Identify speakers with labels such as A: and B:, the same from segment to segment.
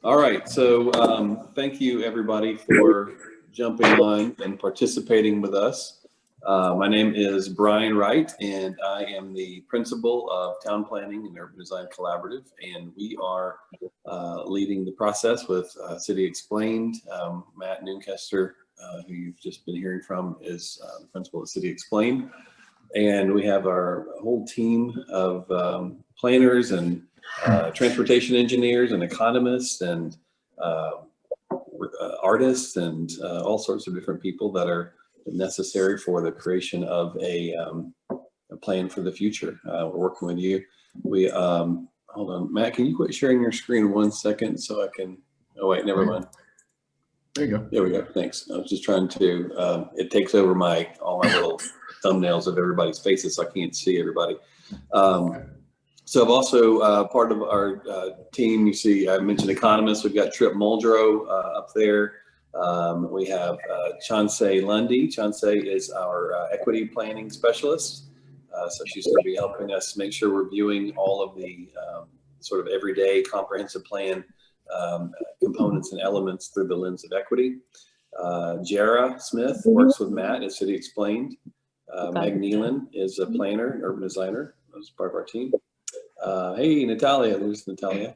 A: All right, so thank you everybody for jumping on and participating with us. My name is Brian Wright, and I am the principal of Town Planning and Urban Design Collaborative, and we are leading the process with City Explained. Matt Noonkester, who you've just been hearing from, is the principal of City Explained, and we have our whole team of planners and transportation engineers and economists and artists and all sorts of different people that are necessary for the creation of a plan for the future. We're working with you. We hold on, Matt, can you quit sharing your screen 1 second so I can, oh wait, never mind.
B: There you go.
A: There we go, thanks. I was just trying to, it takes over all my little thumbnails of everybody's faces, so I can't see everybody. So I've also part of our team, you see, I mentioned economists. We've got Trip Muldrow up there. We have Chauncey Lundy. Chauncey is our equity planning specialist. So she's going to be helping us make sure we're viewing all of the sort of everyday comprehensive plan components and elements through the lens of equity. Jara Smith works with Matt at City Explained. Meg Nealon is a planner, urban designer, as part of our team. Hey, Natalia, there's Natalia.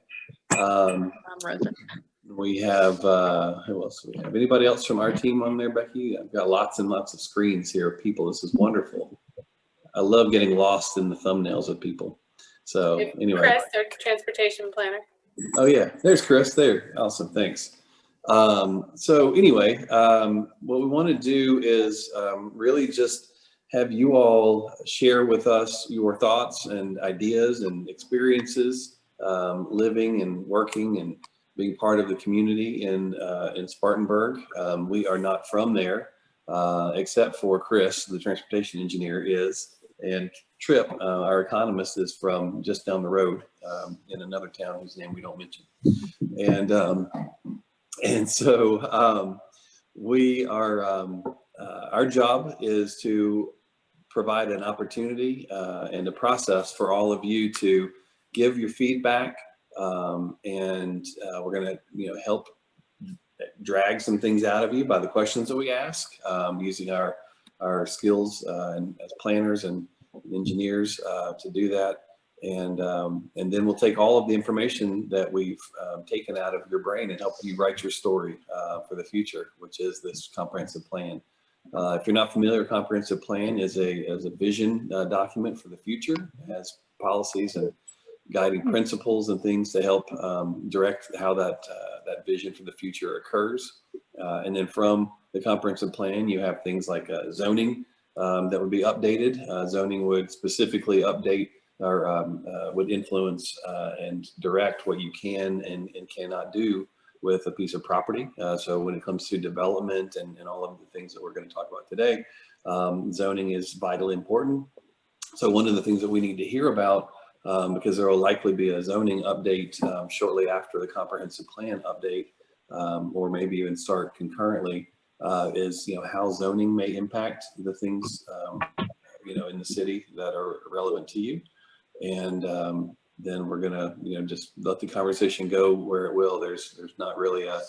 A: We have, who else do we have? Anybody else from our team on there, Becky? I've got lots and lots of screens here of people. This is wonderful. I love getting lost in the thumbnails of people. So anyway.
C: Chris, our transportation planner.
A: Oh yeah, there's Chris there. Awesome, thanks. So anyway, what we want to do is really just have you all share with us your thoughts and ideas and experiences living and working and being part of the community in Spartanburg. We are not from there, except for Chris, the transportation engineer, is, and Trip, our economist, is from just down the road in another town whose name we don't mention. And so we are, our job is to provide an opportunity and a process for all of you to give your feedback, and we're going to help drag some things out of you by the questions that we ask, using our skills and as planners and engineers to do that, and then we'll take all of the information that we've taken out of your brain and help you write your story for the future, which is this comprehensive plan. If you're not familiar, comprehensive plan is a vision document for the future. It has policies and guiding principles and things to help direct how that vision for the future occurs. And then from the comprehensive plan, you have things like zoning that would be updated. Zoning would specifically update or would influence and direct what you can and cannot do with a piece of property. So when it comes to development and all of the things that we're going to talk about today, zoning is vitally important. So one of the things that we need to hear about, because there will likely be a zoning update shortly after the comprehensive plan update, or maybe even start concurrently, is how zoning may impact the things in the city that are relevant to you. And then we're gonna just let the conversation go where it will. There's not really a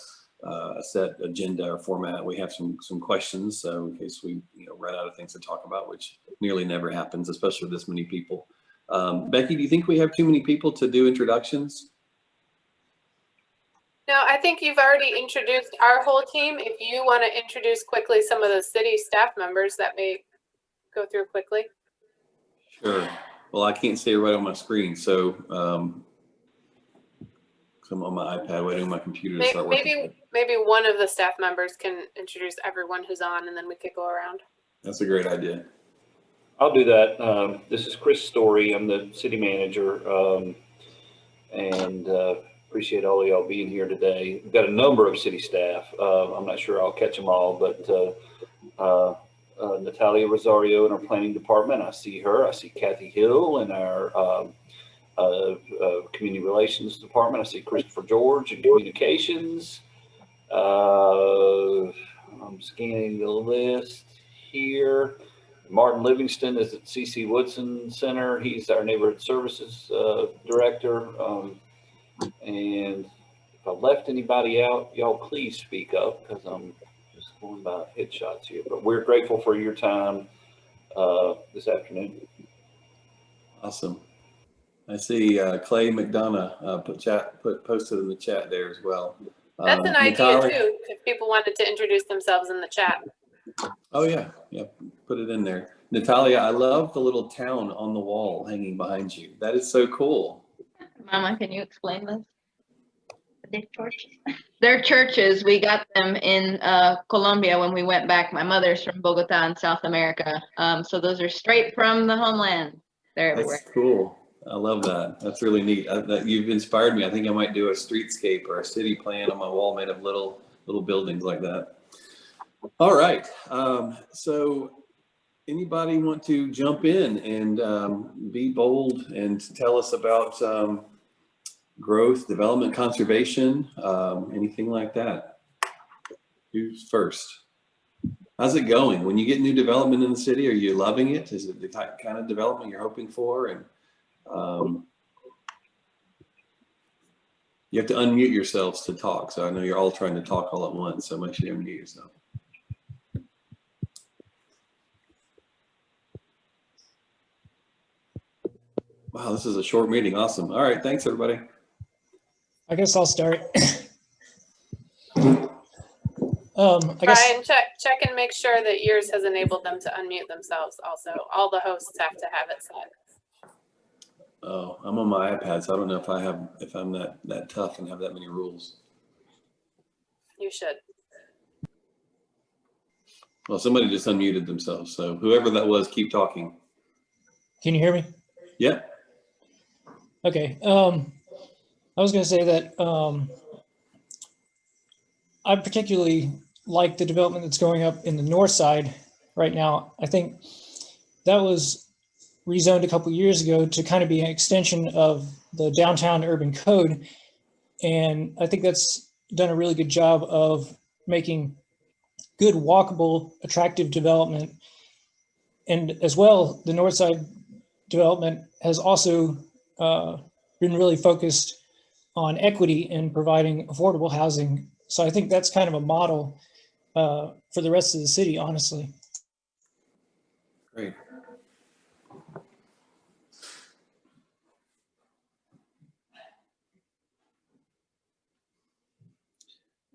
A: set agenda or format. We have some questions, so in case we run out of things to talk about, which nearly never happens, especially with this many people. Becky, do you think we have too many people to do introductions?
C: No, I think you've already introduced our whole team. If you want to introduce quickly some of the city staff members, that may go through quickly.
A: Sure. Well, I can't see it right on my screen, so I'm on my iPad waiting on my computer to start working.
C: Maybe one of the staff members can introduce everyone who's on, and then we could go around.
A: That's a great idea.
D: I'll do that. This is Chris Story. I'm the city manager, and appreciate all of y'all being here today. We've got a number of city staff. I'm not sure I'll catch them all, but Natalia Rosario in our planning department, I see her. I see Kathy Hill in our community relations department. I see Christopher George in communications. I'm scanning the list here. Martin Livingston is at C.C. Woodson Center. He's our neighborhood services director. And If I left anybody out, y'all please speak up because I'm just going by headshots here. But we're grateful for your time this afternoon.
A: Awesome. I see Clay McDonough posted in the chat there as well.
C: That's an idea
A: Natalia,
C: too, if people wanted to introduce themselves in the chat.
A: oh yeah, put it in there. Natalia, I love the little town on the wall hanging behind you. That is so cool.
B: Mama, can you explain this? They're churches. They're churches. We got them in Colombia when we went back. My mother's from Bogota in South America. So those are straight from the homeland. They're everywhere.
A: That's cool. I love that. That's really neat. You've inspired me. I think I might do a streetscape or a city plan on my wall made of little buildings like that. All right. So anybody want to jump in and be bold and tell us about growth, development, conservation, anything like that? Who's first? How's it going? When you get new development in the city, are you loving it? Is it the kind of development you're hoping for? And you have to unmute yourselves to talk. So I know you're all trying to talk all at once. So make sure you unmute yourself. Wow, this is a short meeting. Awesome. All right. Thanks, everybody.
E: I guess I'll start.
C: Brian, check and make sure that yours has enabled them to unmute themselves also. All the hosts have to have it set.
A: Oh, I'm on my iPad, so I don't know if I'm that tough and have that many rules.
C: You should.
A: Well, somebody just unmuted themselves. So whoever that was, keep talking.
E: Can you hear me?
A: Yep.
E: Okay. I was going to say that I particularly like the development that's going up in the north side right now. I think that was rezoned a couple years ago to kind of be an extension of the downtown urban code. And I think that's done a really good job of making good, walkable, attractive development. And as well, the north side development has also been really focused on equity and providing affordable housing. So I think that's kind of a model for the rest of the city, honestly.
A: Great.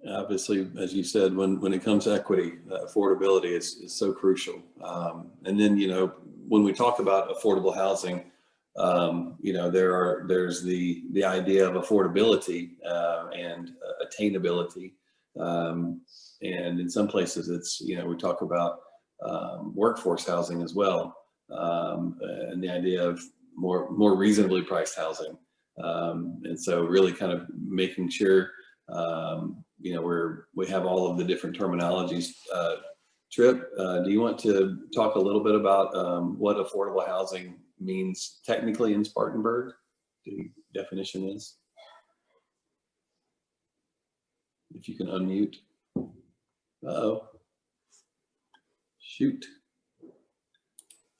A: Obviously, as you said, when it comes to equity, affordability is so crucial. And then, when we talk about affordable housing, there's the idea of affordability and attainability. And in some places it's, we talk about workforce housing as well. And the idea of more reasonably priced housing. And so really kind of making sure, we have all of the different terminologies. Tripp, do you want to talk a little bit about what affordable housing means technically in Spartanburg? The definition is? If you can unmute. Uh-oh. Shoot.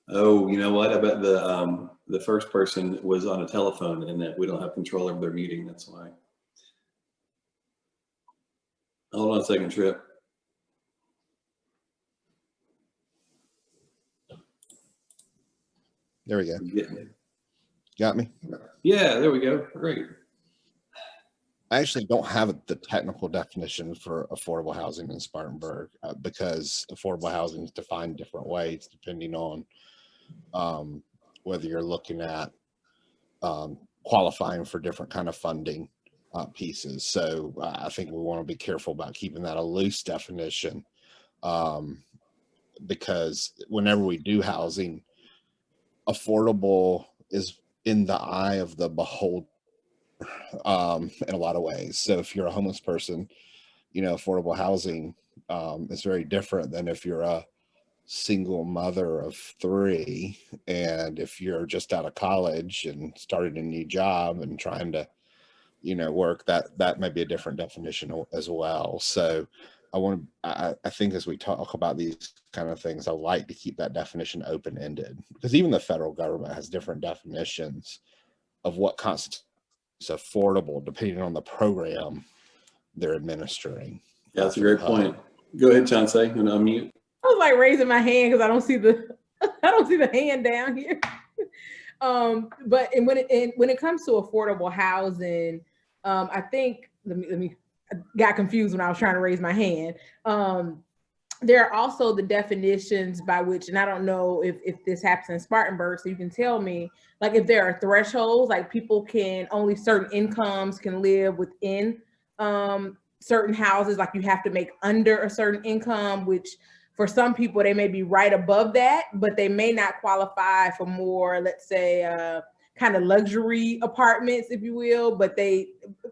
A: Oh, you know what? I bet the first person was on a telephone and that we don't have control over their meeting. That's why. Hold on a second, Tripp.
F: There we go. Got me?
A: Yeah, there we go. Great.
F: I actually don't have the technical definition for affordable housing in Spartanburg because affordable housing is defined different ways depending on whether you're looking at qualifying for different kind of funding pieces. So I think we want to be careful about keeping that a loose definition because whenever we do housing, affordable is in the eye of the beholder in a lot of ways. So if you're a homeless person, affordable housing is very different than if you're a single mother of 3 and if you're just out of college and starting a new job and trying to work, that may be a different definition as well. So I think as we talk about these kind of things, I like to keep that definition open-ended because even the federal government has different definitions of what constitutes affordable depending on the program they're administering.
A: Yeah, that's a great point. Go ahead, Chauncey, and unmute.
G: I was like raising my hand because I don't see the hand down here. But when it comes to affordable housing, I think I got confused when I was trying to raise my hand. There are also the definitions by which, and I don't know if this happens in Spartanburg, so you can tell me, like if there are thresholds, like people can only certain incomes can live within certain houses, like you have to make under a certain income, which for some people they may be right above that, but they may not qualify for more, let's say, kind of luxury apartments, if you will. But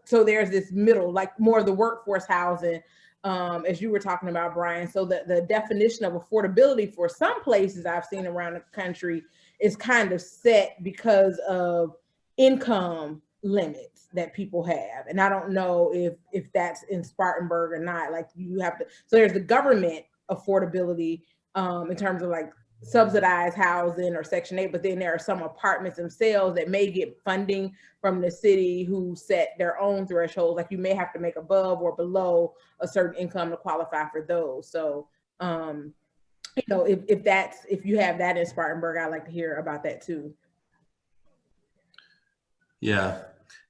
G: so there's this middle, like more of the workforce housing, as you were talking about, Brian. So the definition of affordability for some places I've seen around the country is kind of set because of income limits that people have. And I don't know if that's in Spartanburg or not. Like you have to, so there's the government affordability in terms of like subsidized housing or Section 8, but then there are some apartments themselves that may get funding from the city who set their own thresholds. Like you may have to make above or below a certain income to qualify for those. So, you know, if you have that in Spartanburg, I'd like to hear about that too.
A: Yeah.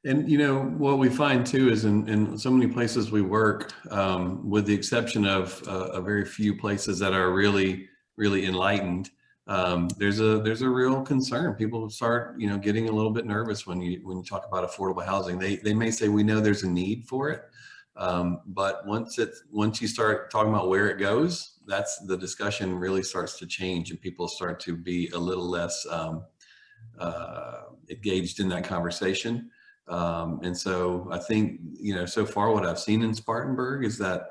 A: And, you know, what we find too is in so many places we work, with the exception of a very few places that are really, really enlightened, there's a real concern. People start, you know, getting a little bit nervous when you talk about affordable housing. They may say, we know there's a need for it. But once you start talking about where it goes, that's the discussion really starts to change, and people start to be a little less engaged in that conversation. And so I think, you know, so far what I've seen in Spartanburg is that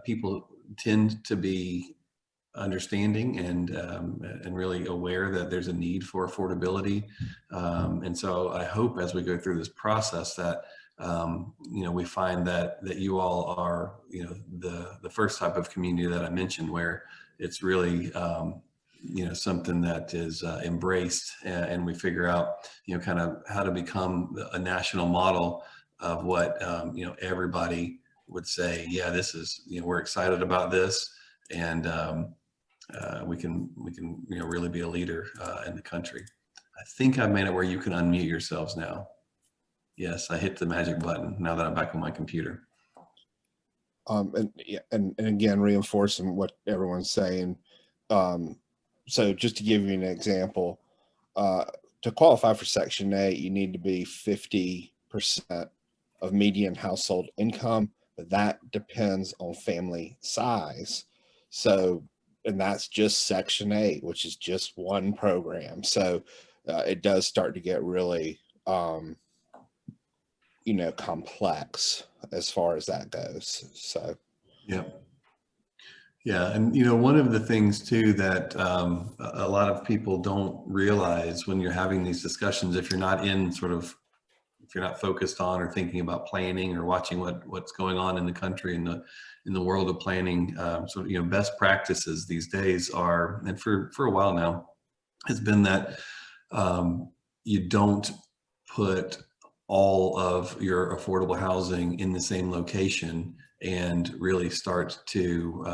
A: people tend to be understanding and really aware that there's a need for affordability. And so I hope as we go through this process that you know, we find that you all are, you know, the first type of community that I mentioned, where it's really you know, something that is embraced, and we figure out, you know, kind of how to become a national model of what you know, everybody would say, yeah, this is, you know, we're excited about this, and we can you know, really be a leader in the country. I think I've made it where you can unmute yourselves now. Yes, I hit the magic button now that I'm back on my computer.
F: And again, reinforcing what everyone's saying. So just to give you an example, to qualify for Section 8, you need to be 50% of median household income, but that depends on family size. So, and that's just Section 8, which is just one program. So it does start to get really, you know, complex as far as that goes. So,
A: yeah. Yeah, and you know, one of the things too that a lot of people don't realize when you're having these discussions, if you're not focused on or thinking about planning or watching what's going on in the country in the world of planning, so you know, best practices these days are, and for a while now, has been that you don't put all of your affordable housing in the same location, and really start to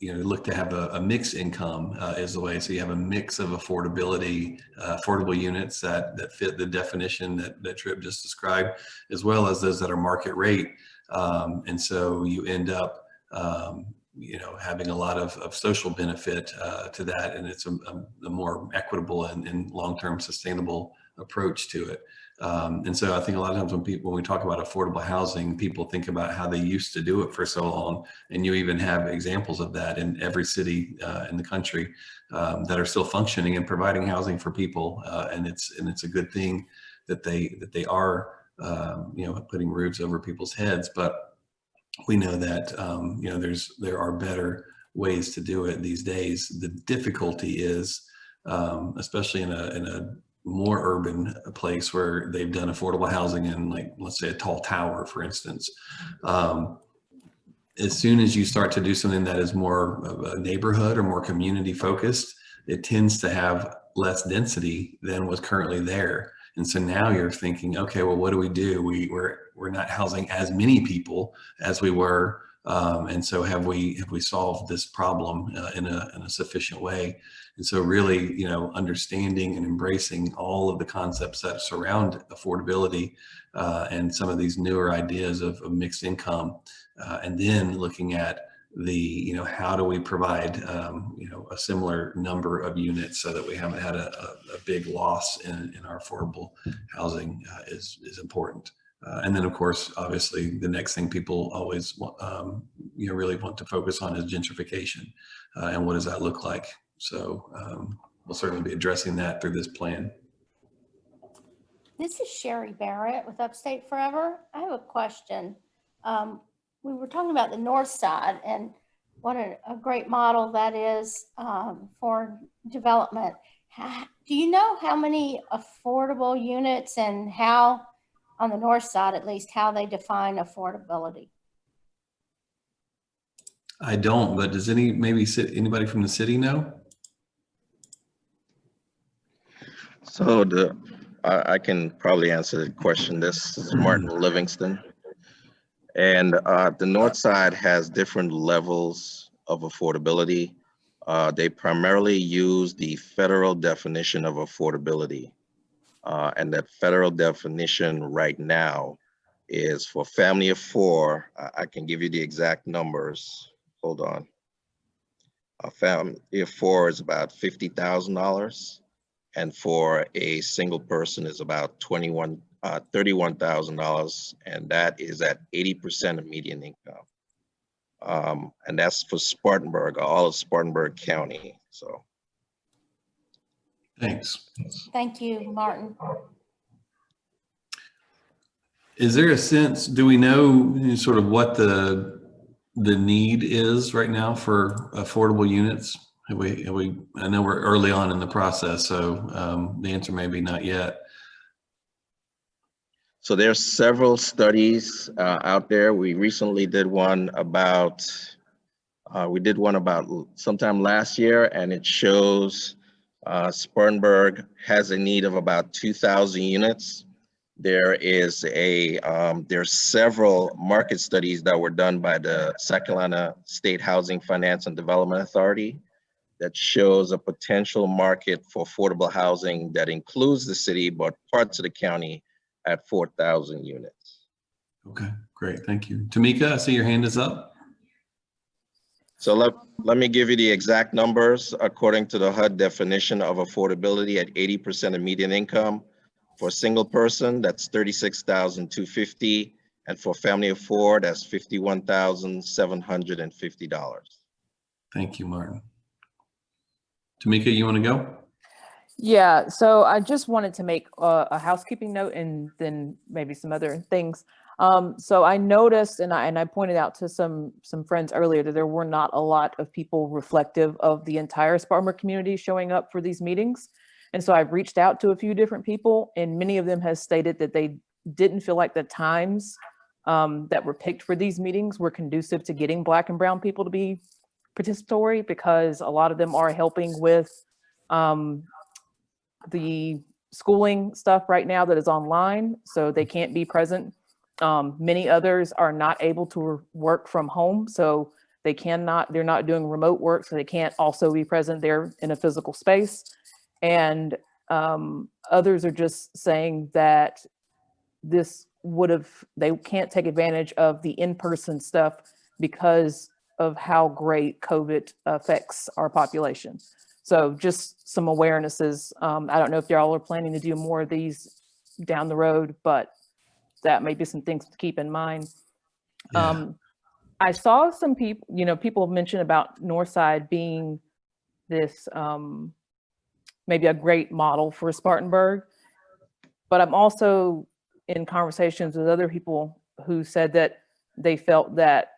A: you know, look to have a mixed income is the way. So you have a mix of affordability, affordable units that fit the definition that Tripp just described, as well as those that are market rate. And so you end up you know, having a lot of social benefit to that, and it's a more equitable and long-term sustainable approach to it. And so I think a lot of times when we talk about affordable housing, people think about how they used to do it for so long. And you even have examples of that in every city in the country that are still functioning and providing housing for people. And it's a good thing that they are you know, putting roofs over people's heads. But we know that you know, there are better ways to do it these days. The difficulty is, especially in a more urban place where they've done affordable housing in, like, let's say a tall tower, for instance. As soon as you start to do something that is more of a neighborhood or more community focused, it tends to have less density than what's currently there. And so now you're thinking, okay, well, what do? we're not housing as many people as we were. And so have we solved this problem in a sufficient way? And so really, you know, understanding and embracing all of the concepts that surround affordability and some of these newer ideas of mixed income, and then looking at the, you know, how do we provide, you know, a similar number of units so that we haven't had a big loss in our affordable housing is important. And then, of course, obviously, the next thing people always want, you know, really want to focus on is gentrification, and what does that look like? So we'll certainly be addressing that through this plan.
H: This is Sherry Barrett with Upstate Forever. I have a question. We were talking about the north side and what a great model that is for development. Do you know how many affordable units and how, on the north side at least, how they define affordability?
A: I don't, but does anybody from the city know?
I: So I can probably answer the question. This is Martin Livingston. And the north side has different levels of affordability. They primarily use the federal definition of affordability. And that federal definition right now is for family of four. I can give you the exact numbers. Hold on. A family of four is about $50,000. And for a single person is about $31,000, and that is at 80% of median income. And that's for Spartanburg, all of Spartanburg County. So.
A: Thanks.
H: Thank you, Martin.
A: Is there a sense, do we know sort of what the need is right now for affordable units? I know we're early on in the process, so the answer may be not yet.
I: So there's several studies out there. We recently did one about, sometime last year, and it shows Spartanburg has a need of about 2,000 units. There's several market studies that were done by the South Carolina State Housing Finance and Development Authority that shows a potential market for affordable housing that includes the city, but parts of the county at 4,000 units.
A: Okay, great, thank you. Tamika, I see your hand is up.
I: So let me give you the exact numbers. According to the HUD definition of affordability, at 80% of median income, for a single person, that's $36,250, and for a family of four, that's $51,750.
A: Thank you, Martin. Tamika, you want to go?
J: Yeah, so I just wanted to make a housekeeping note and then maybe some other things. So I noticed, and I pointed out to some friends earlier, that there were not a lot of people reflective of the entire Spartanburg community showing up for these meetings. And so I've reached out to a few different people, and many of them have stated that they didn't feel like the times that were picked for these meetings were conducive to getting Black and brown people to be participatory, because a lot of them are helping with the schooling stuff right now that is online, so they can't be present. Many others are not able to work from home, so they're not doing remote work, so they can't also be present there in a physical space. And others are just saying that they can't take advantage of the in-person stuff because of how great COVID affects our population. So just some awarenesses. I don't know if y'all are planning to do more of these down the road, but that may be some things to keep in mind. Yeah. I saw some people, people mention about Northside being this, maybe a great model for Spartanburg, but I'm also in conversations with other people who said that they felt that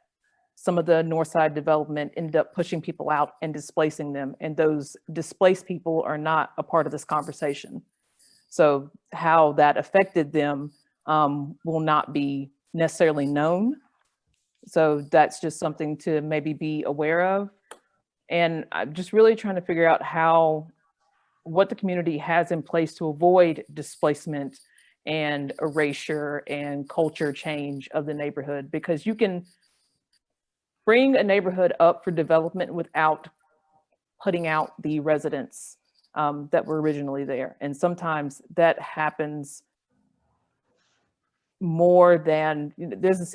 J: some of the Northside development ended up pushing people out and displacing them, and those displaced people are not a part of this conversation. So how that affected them will not be necessarily known. So that's just something to maybe be aware of. And I'm just really trying to figure out what the community has in place to avoid displacement and erasure and culture change of the neighborhood, because you can bring a neighborhood up for development without putting out the residents that were originally there. And sometimes that happens more than, there's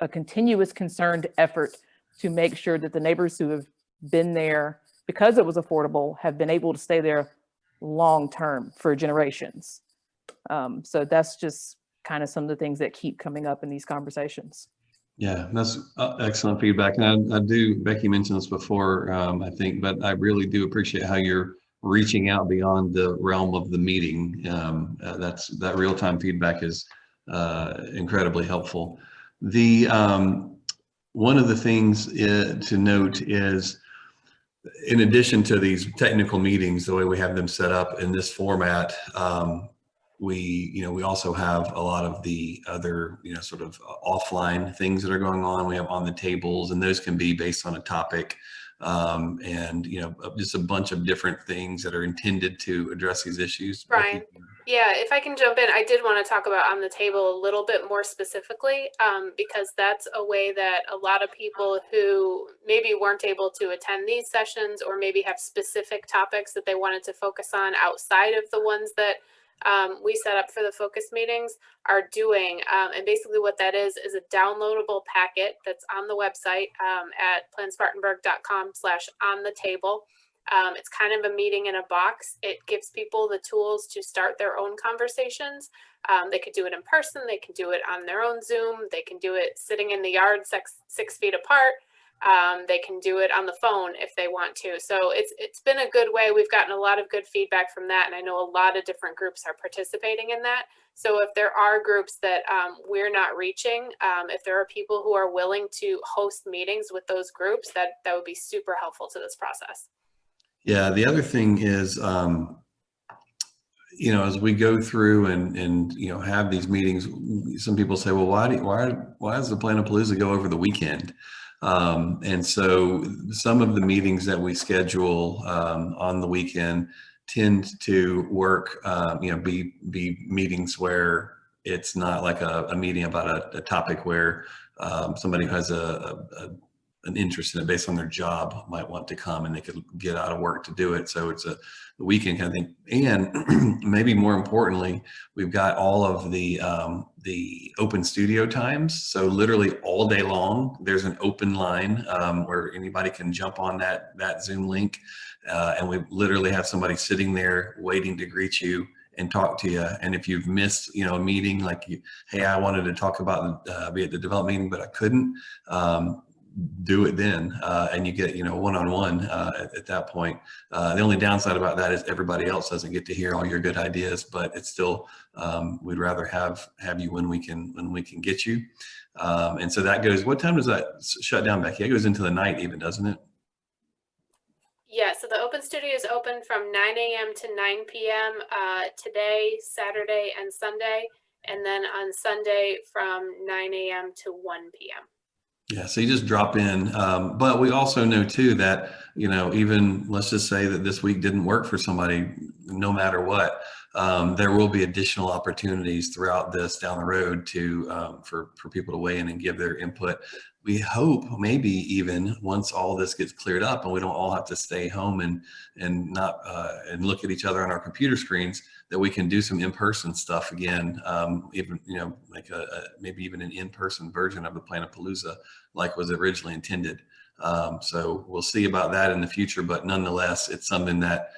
J: a continuous concerted effort to make sure that the neighbors who have been there because it was affordable have been able to stay there long term for generations. So that's just kind of some of the things that keep coming up in these conversations.
A: Yeah, that's excellent feedback. And I do, Becky mentioned this before, I think, but I really do appreciate how you're reaching out beyond the realm of the meeting. That real-time feedback is incredibly helpful. One of the things to note is, in addition to these technical meetings, the way we have them set up in this format, we also have a lot of the other, sort of offline things that are going on. We have on the tables, and those can be based on a topic, and just a bunch of different things that are intended to address these issues.
C: Brian, yeah, if I can jump in, I did want to talk about on the table a little bit more specifically, because that's a way that a lot of people who maybe weren't able to attend these sessions, or maybe have specific topics that they wanted to focus on outside of the ones that we set up for the focus meetings, are doing. And basically what that is a downloadable packet that's on the website at planspartanburg.com/on-the-table. It's kind of a meeting in a box. It gives people the tools to start their own conversations. They could do it in person. They can do it on their own Zoom. They can do it sitting in the yard 6 feet apart. They can do it on the phone if they want to. So it's been a good way. We've gotten a lot of good feedback from that. And I know a lot of different groups are participating in that. So if there are groups that we're not reaching, if there are people who are willing to host meetings with those groups, that would be super helpful to this process. Yeah,
A: the other thing is, as we go through and have these meetings, some people say, well, why does the Planapalooza go over the weekend? And so some of the meetings that we schedule on the weekend tend to work, be meetings where it's not like a meeting about a topic where somebody who has an interest in it based on their job might want to come, and they could get out of work to do it. So it's a weekend kind of thing. And maybe more importantly, we've got all of the open studio times. So literally all day long, there's an open line where anybody can jump on that Zoom link. And we literally have somebody sitting there waiting to greet you and talk to you. And if you've missed, a meeting, like, hey, I wanted to talk about be at the development meeting, but I couldn't, do it then, and you get one-on-one at that point. The only downside about that is everybody else doesn't get to hear all your good ideas, but it's still, we'd rather have you when we can get you. And so that goes, what time does that shut down, Becky? It goes into the night even, doesn't it?
C: Yeah, so the open studio is open from 9 a.m. to 9 p.m. Today, Saturday, and Sunday, and then on Sunday from 9 a.m. to 1 p.m.
A: Yeah, so you just drop in. But we also know too that, even let's just say that this week didn't work for somebody, no matter what, there will be additional opportunities throughout this down the road for people to weigh in and give their input. We hope maybe even once all this gets cleared up and we don't all have to stay home and not and look at each other on our computer screens, that we can do some in-person stuff again, even like maybe even an in-person version of the Planapalooza like was originally intended. So we'll see about that in the future, but nonetheless, it's something that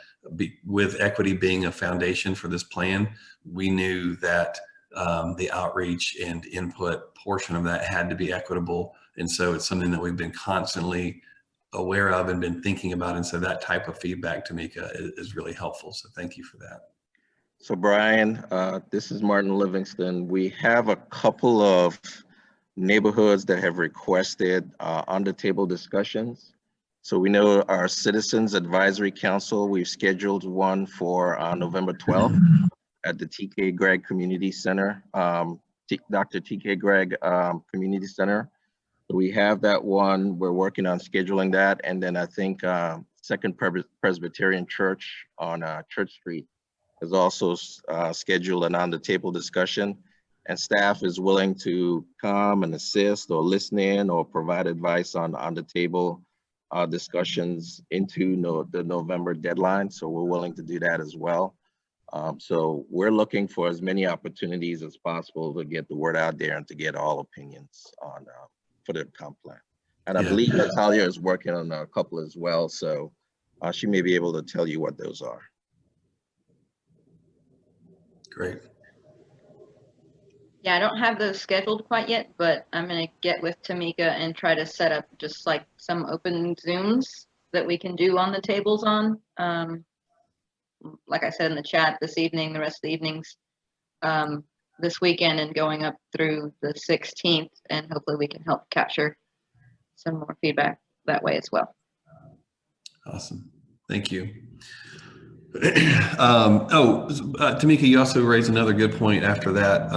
A: with equity being a foundation for this plan, we knew that the outreach and input portion of that had to be equitable. And so it's something that we've been constantly aware of and been thinking about. And so that type of feedback, Tamika, is really helpful. So thank you for that.
I: So Brian, this is Martin Livingston. We have a couple of neighborhoods that have requested on-the-table discussions. So we know our Citizens Advisory Council, we've scheduled one for November 12th at the TK Gregg Community Center, Dr. TK Gregg Community Center. So we have that one, we're working on scheduling that. And then I think Second Presbyterian Church on Church Street has also scheduled an on-the-table discussion, and staff is willing to come and assist or listen in or provide advice on the-table discussions into the November deadline. So we're willing to do that as well. So we're looking for as many opportunities as possible to get the word out there and to get all opinions on for the comp plan. And I believe Natalia is working on a couple as well, so she may be able to tell you what those are.
A: Great.
B: Yeah, I don't have those scheduled quite yet, but I'm gonna get with Tamika and try to set up just like some open Zooms that we can do on the tables on. Like I said in the chat this evening, the rest of the evenings, this weekend and going up through the 16th, and hopefully we can help capture some more feedback that way as well.
A: Awesome. Thank you. Tamika, you also raised another good point after that.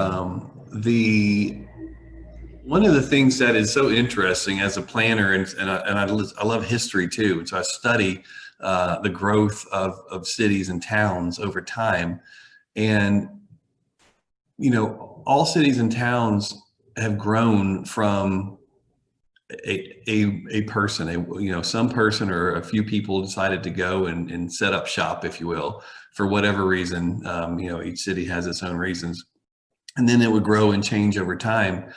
A: One of the things that is so interesting as a planner, and I love history too, and so I study the growth of cities and towns over time. And, you know, all cities and towns have grown from a person, some person or a few people decided to go and set up shop, if you will, for whatever reason. Each city has its own reasons, and then it would grow and change over time.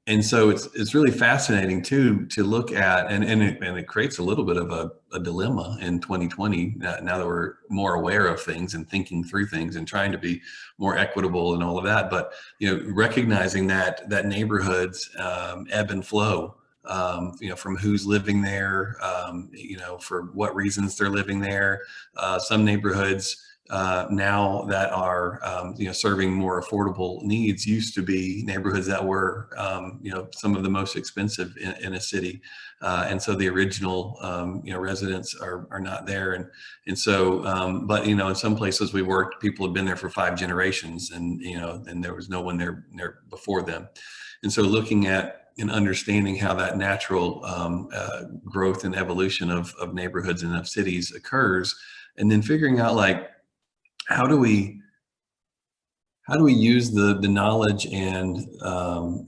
A: And so it's really fascinating too to look at, and it creates a little bit of a dilemma in 2020 now that we're more aware of things and thinking through things and trying to be more equitable and all of that. But recognizing that neighborhoods ebb and flow, from who's living there, for what reasons they're living there. Some neighborhoods now that are serving more affordable needs used to be neighborhoods that were some of the most expensive in a city, and so the original residents are not there, and so but in some places we worked, people had been there for 5 generations, and and there was no one there before them. And so looking at and understanding how that natural growth and evolution of neighborhoods and of cities occurs, and then figuring out, like, how do we use the knowledge and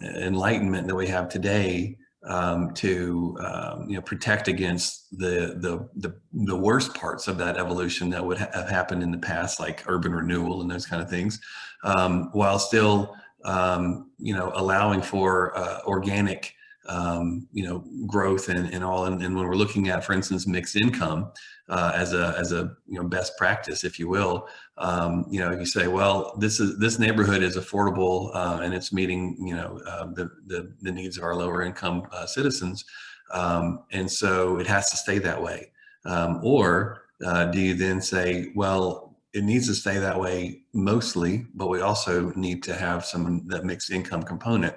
A: enlightenment that we have today to protect against the worst parts of that evolution that would have happened in the past, like urban renewal and those kind of things, while still allowing for organic growth and all. And when we're looking at, for instance, mixed income as a best practice, if you will, you say, well, this neighborhood is affordable and it's meeting the needs of our lower income citizens, and so it has to stay that way. Or do you then say, well, it needs to stay that way mostly, but we also need to have that mixed income component.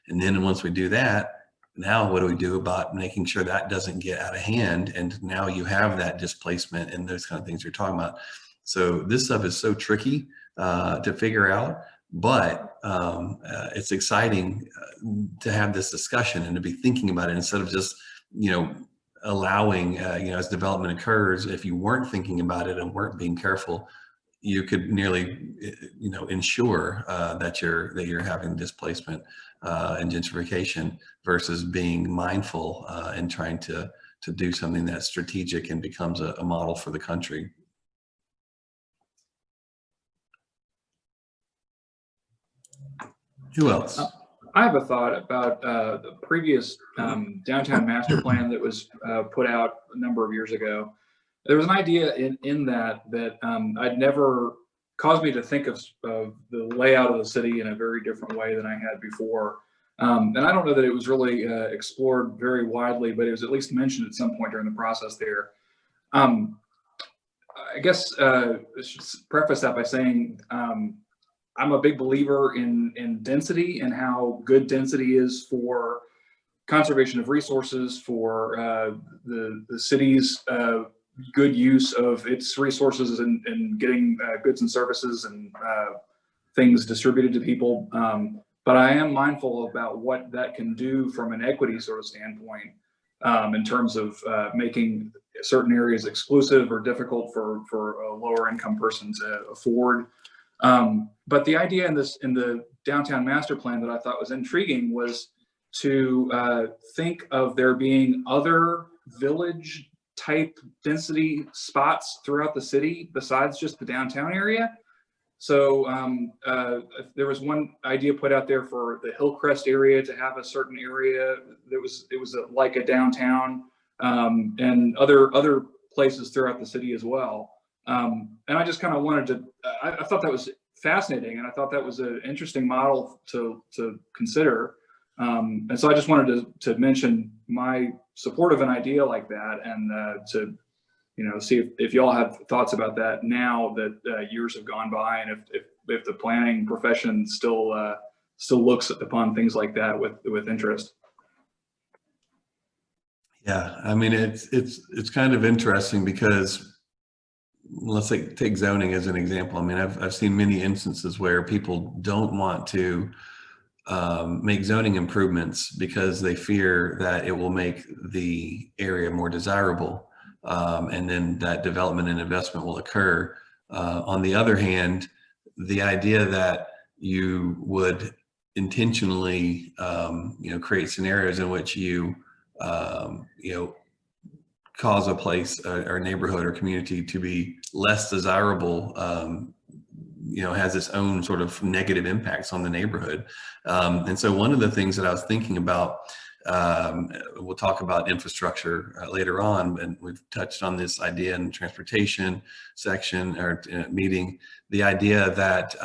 A: And then once we do that, now what do we do about making sure that doesn't get out of hand? And now you have that displacement and those kind of things you're talking about. So this stuff is so tricky to figure out, but it's exciting to have this discussion and to be thinking about it instead of just, allowing, as development occurs. If you weren't thinking about it and weren't being careful, you could nearly, ensure that you're having displacement and gentrification versus being mindful and trying to do something that's strategic and becomes a model for the country. Who else?
K: I have a thought about the previous downtown master plan that was put out a number of years ago. There was an idea in that I'd never caused me to think of the layout of the city in a very different way than I had before. And I don't know that it was really explored very widely, but it was at least mentioned at some point during the process there. I guess I should preface that by saying I'm a big believer in density and how good density is for conservation of resources, for the city's good use of its resources and getting goods and services and things distributed to people. But I am mindful about what that can do from an equity sort of standpoint. in terms of making certain areas exclusive or difficult for a lower income person to afford. But the idea in the downtown master plan that I thought was intriguing was to think of there being other village type density spots throughout the city besides just the downtown area. So there was one idea put out there for the Hillcrest area to have a certain area that was like a downtown, and other places throughout the city as well. And I just kind of wanted to, I thought that was fascinating, and I thought that was an interesting model to consider. And so I just wanted to mention my support of an idea like that, and to see if y'all have thoughts about that now that years have gone by, and if the planning profession still looks upon things like that with interest.
A: Yeah, I mean, it's kind of interesting because let's take zoning as an example. I mean, I've seen many instances where people don't want to make zoning improvements because they fear that it will make the area more desirable, and then that development and investment will occur. On the other hand, the idea that you would intentionally create scenarios in which you cause a place or neighborhood or community to be less desirable, has its own sort of negative impacts on the neighborhood. And so one of the things that I was thinking about, we'll talk about infrastructure later on, and we've touched on this idea in the transportation section or meeting, the idea that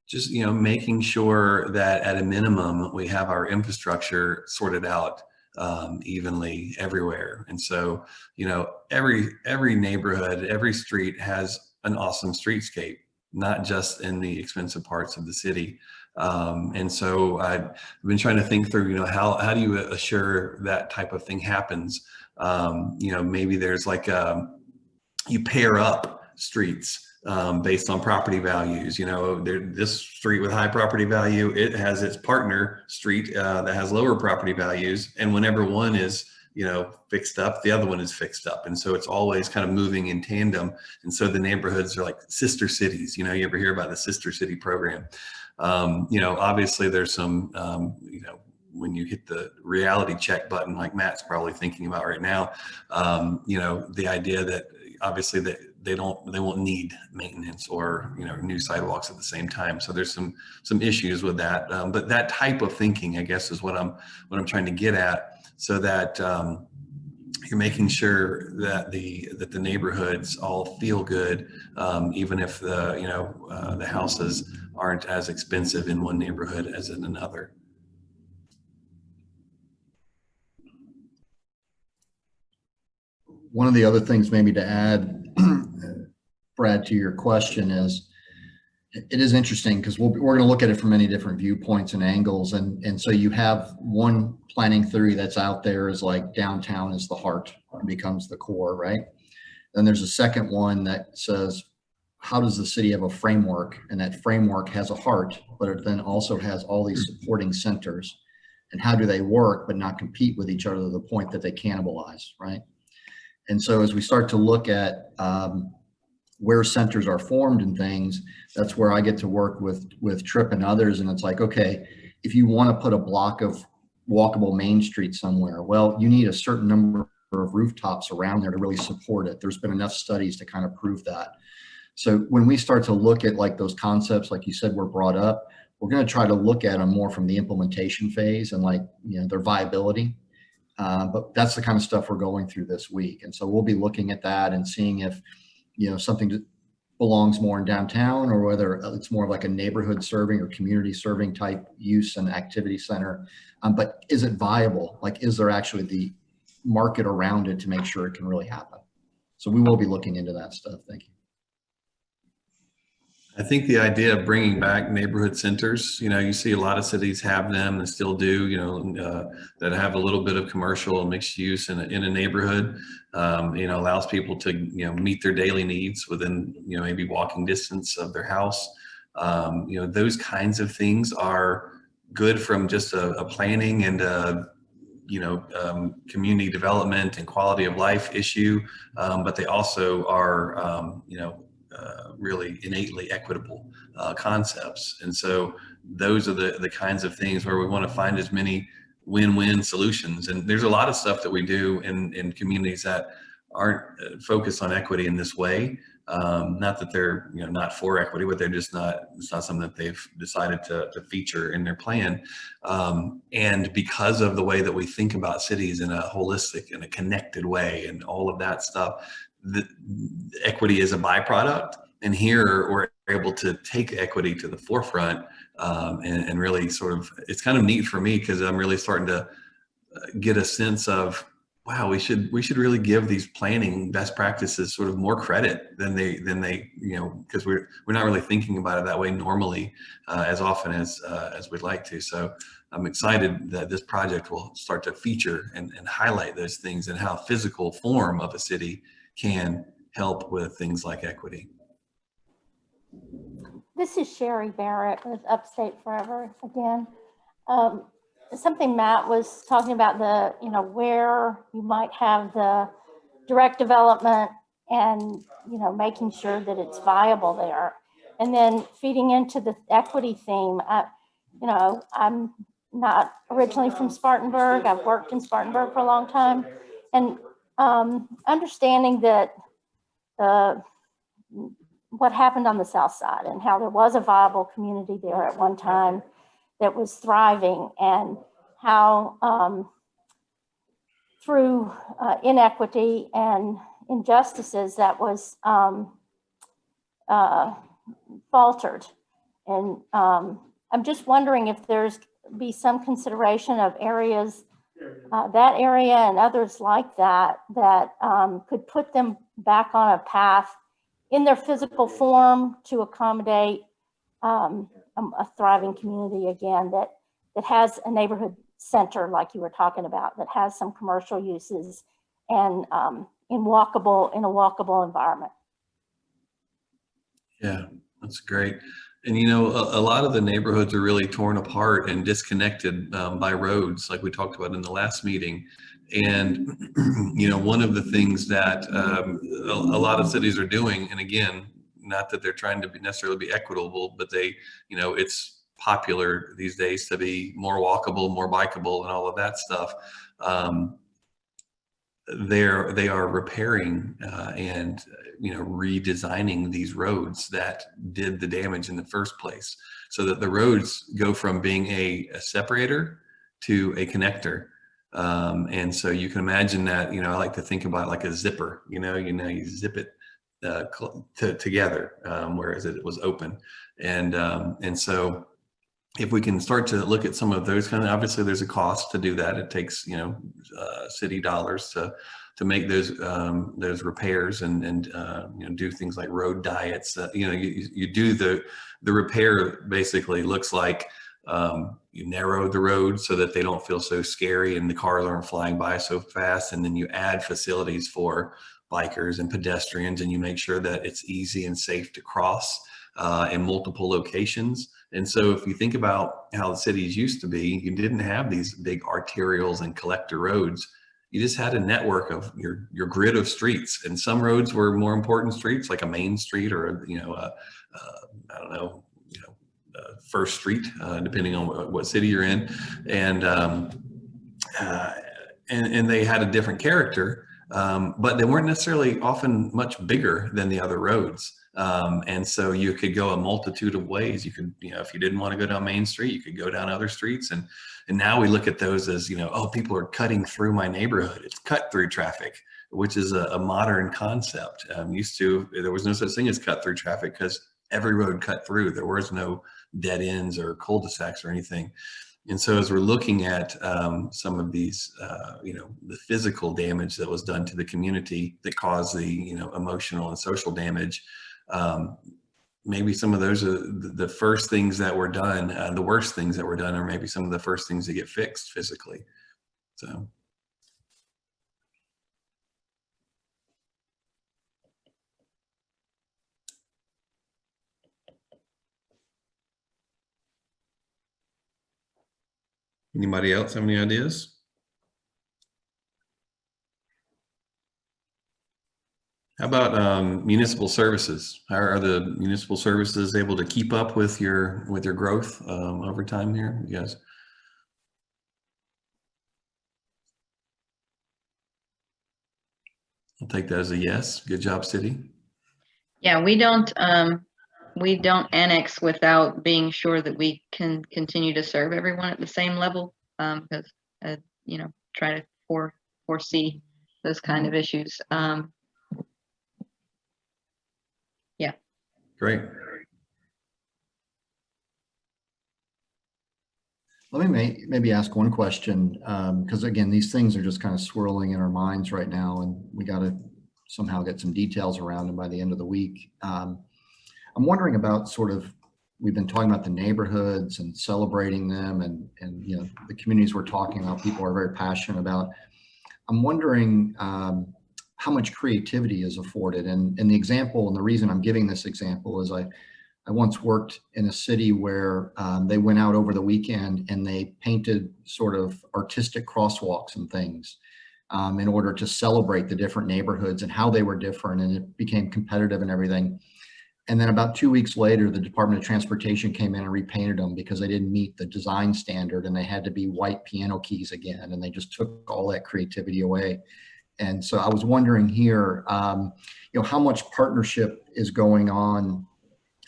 A: just making sure that at a minimum we have our infrastructure sorted out evenly everywhere. And so every neighborhood, every street has an awesome streetscape, not just in the expensive parts of the city. And so I've been trying to think through, how do you assure that type of thing happens? Maybe there's like you pair up streets based on property values. This street with high property value, it has its partner street that has lower property values, and whenever one is fixed up, the other one is fixed up, and so it's always kind of moving in tandem. And so the neighborhoods are like sister cities. You ever hear about the sister city program? Obviously there's some when you hit the reality check button, like Matt's probably thinking about right now, the idea that obviously that they won't need maintenance or new sidewalks at the same time. So there's some issues with that. But that type of thinking, I guess, is what I'm trying to get at, so that you're making sure that the neighborhoods all feel good, even if the houses aren't as expensive in one neighborhood as in another.
L: One of the other things maybe to add, Brad, to your question is, it is interesting because we're going to look at it from many different viewpoints and angles. And so you have one planning theory that's out there is like downtown is the heart and becomes the core, right? Then there's a second one that says, how does the city have a framework? And that framework has a heart, but it then also has all these supporting centers. And how do they work but not compete with each other to the point that they cannibalize, right? And so as we start to look at where centers are formed and things, that's where I get to work with Tripp and others. And it's like, okay, if you want to put a block of walkable Main Street somewhere, well, you need a certain number of rooftops around there to really support it. There's been enough studies to kind of prove that. So when we start to look at like those concepts, like you said, were brought up, we're going to try to look at them more from the implementation phase and like, their viability. But that's the kind of stuff we're going through this week. And so we'll be looking at that and seeing if, something belongs more in downtown or whether it's more like a neighborhood serving or community serving type use and activity center. But is it viable? Like, is there actually the market around it to make sure it can really happen? So we will be looking into that stuff. Thank you.
A: I think the idea of bringing back neighborhood centers, you see a lot of cities have them and still do, that have a little bit of commercial and mixed use in a neighborhood, allows people to, meet their daily needs within, maybe walking distance of their house. Those kinds of things are good from just a planning and community development and quality of life issue, but they also are, really innately equitable concepts. And so those are the kinds of things where we want to find as many win-win solutions. And there's a lot of stuff that we do in communities that aren't focused on equity in this way. Not that they're not for equity, but they're just not, it's not something that they've decided to feature in their plan. And because of the way that we think about cities in a holistic and a connected way and all of that stuff, the equity is a byproduct. And here we're able to take equity to the forefront, and really sort of, it's kind of neat for me because I'm really starting to get a sense of, wow, we should really give these planning best practices sort of more credit than they because we're not really thinking about it that way normally as often as we'd like to. So I'm excited that this project will start to feature and highlight those things and how physical form of a city can help with things like equity.
H: This is Sherry Barrett with Upstate Forever again. Something Matt was talking about, where you might have the direct development and, making sure that it's viable there. And then feeding into the equity theme. I'm not originally from Spartanburg. I've worked in Spartanburg for a long time. And understanding that what happened on the South Side and how there was a viable community there at one time that was thriving, and how through inequity and injustices that was faltered. And I'm just wondering if there's be some consideration of areas, that area and others like that, that could put them back on a path in their physical form to accommodate a thriving community again, that has a neighborhood center like you were talking about, that has some commercial uses and in a walkable environment.
A: Yeah, that's great. And a lot of the neighborhoods are really torn apart and disconnected by roads, like we talked about in the last meeting. And one of the things that a lot of cities are doing, and again, not that they're trying to necessarily be equitable, but it's popular these days to be more walkable, more bikeable, and all of that stuff. They are repairing and redesigning these roads that did the damage in the first place, so that the roads go from being a separator to a connector. And so you can imagine that, I like to think about it like a zipper, you zip it together, whereas it was open. And so if we can start to look at some of those obviously there's a cost to do that. It takes, city dollars to make those repairs and do things like road diets. You do the repair basically looks like you narrow the road so that they don't feel so scary and the cars aren't flying by so fast. And then you add facilities for bikers and pedestrians, and you make sure that it's easy and safe to cross in multiple locations. And so if you think about how the cities used to be, you didn't have these big arterials and collector roads. You just had a network of your grid of streets, and some roads were more important streets, like a main street or First Street, depending on what city you're in, and they had a different character, but they weren't necessarily often much bigger than the other roads. And so you could go a multitude of ways. You could, if you didn't want to go down Main Street, you could go down other streets. And now we look at those as, oh, people are cutting through my neighborhood. It's cut through traffic, which is a modern concept. There was no such thing as cut through traffic because every road cut through. There was no dead ends or cul-de-sacs or anything. And so as we're looking at some of these, the physical damage that was done to the community that caused the, emotional and social damage, maybe some of those are the first things that were done, the worst things that were done, or maybe some of the first things that get fixed physically. So. Anybody else have any ideas?
M: How about municipal services? How are the municipal services able to keep up with your growth over time here? You guys? I'll take that as a yes. Good job, city.
B: Yeah, we don't annex without being sure that we can continue to serve everyone at the same level, because you know, try to foresee those kind of issues. Yeah.
M: Great.
L: Let me maybe ask one question, because again, these things are just kind of swirling in our minds right now, and we got to somehow get some details around them by the end of the week. I'm wondering about sort of, we've been talking about the neighborhoods and celebrating them, and you know, the communities we're talking about, people are very passionate about. I'm wondering how much creativity is afforded, and the example, and the reason I'm giving this example is I once worked in a city where they went out over the weekend and they painted sort of artistic crosswalks and things in order to celebrate the different neighborhoods and how they were different, and it became competitive and everything. And then about 2 weeks later, the Department of Transportation came in and repainted them because they didn't meet the design standard, and they had to be white piano keys again, and they just took all that creativity away. And so I was wondering here, you know, how much partnership is going on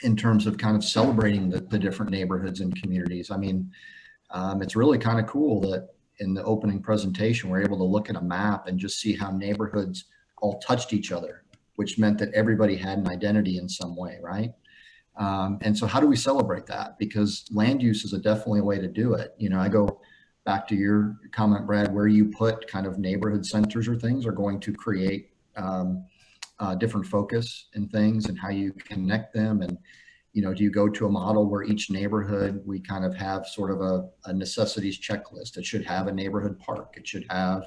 L: in terms of kind of celebrating the different neighborhoods and communities. I mean, it's really kind of cool that in the opening presentation, we're able to look at a map and just see how neighborhoods all touched each other, which meant that everybody had an identity in some way, right? And so how do we celebrate that? Because land use is definitely a way to do it. You know, I go back to your comment, Brad, where you put kind of neighborhood centers or things are going to create different focus and things, and how you connect them. And, you know, do you go to a model where each neighborhood, we kind of have sort of a necessities checklist? It should have a neighborhood park. It should have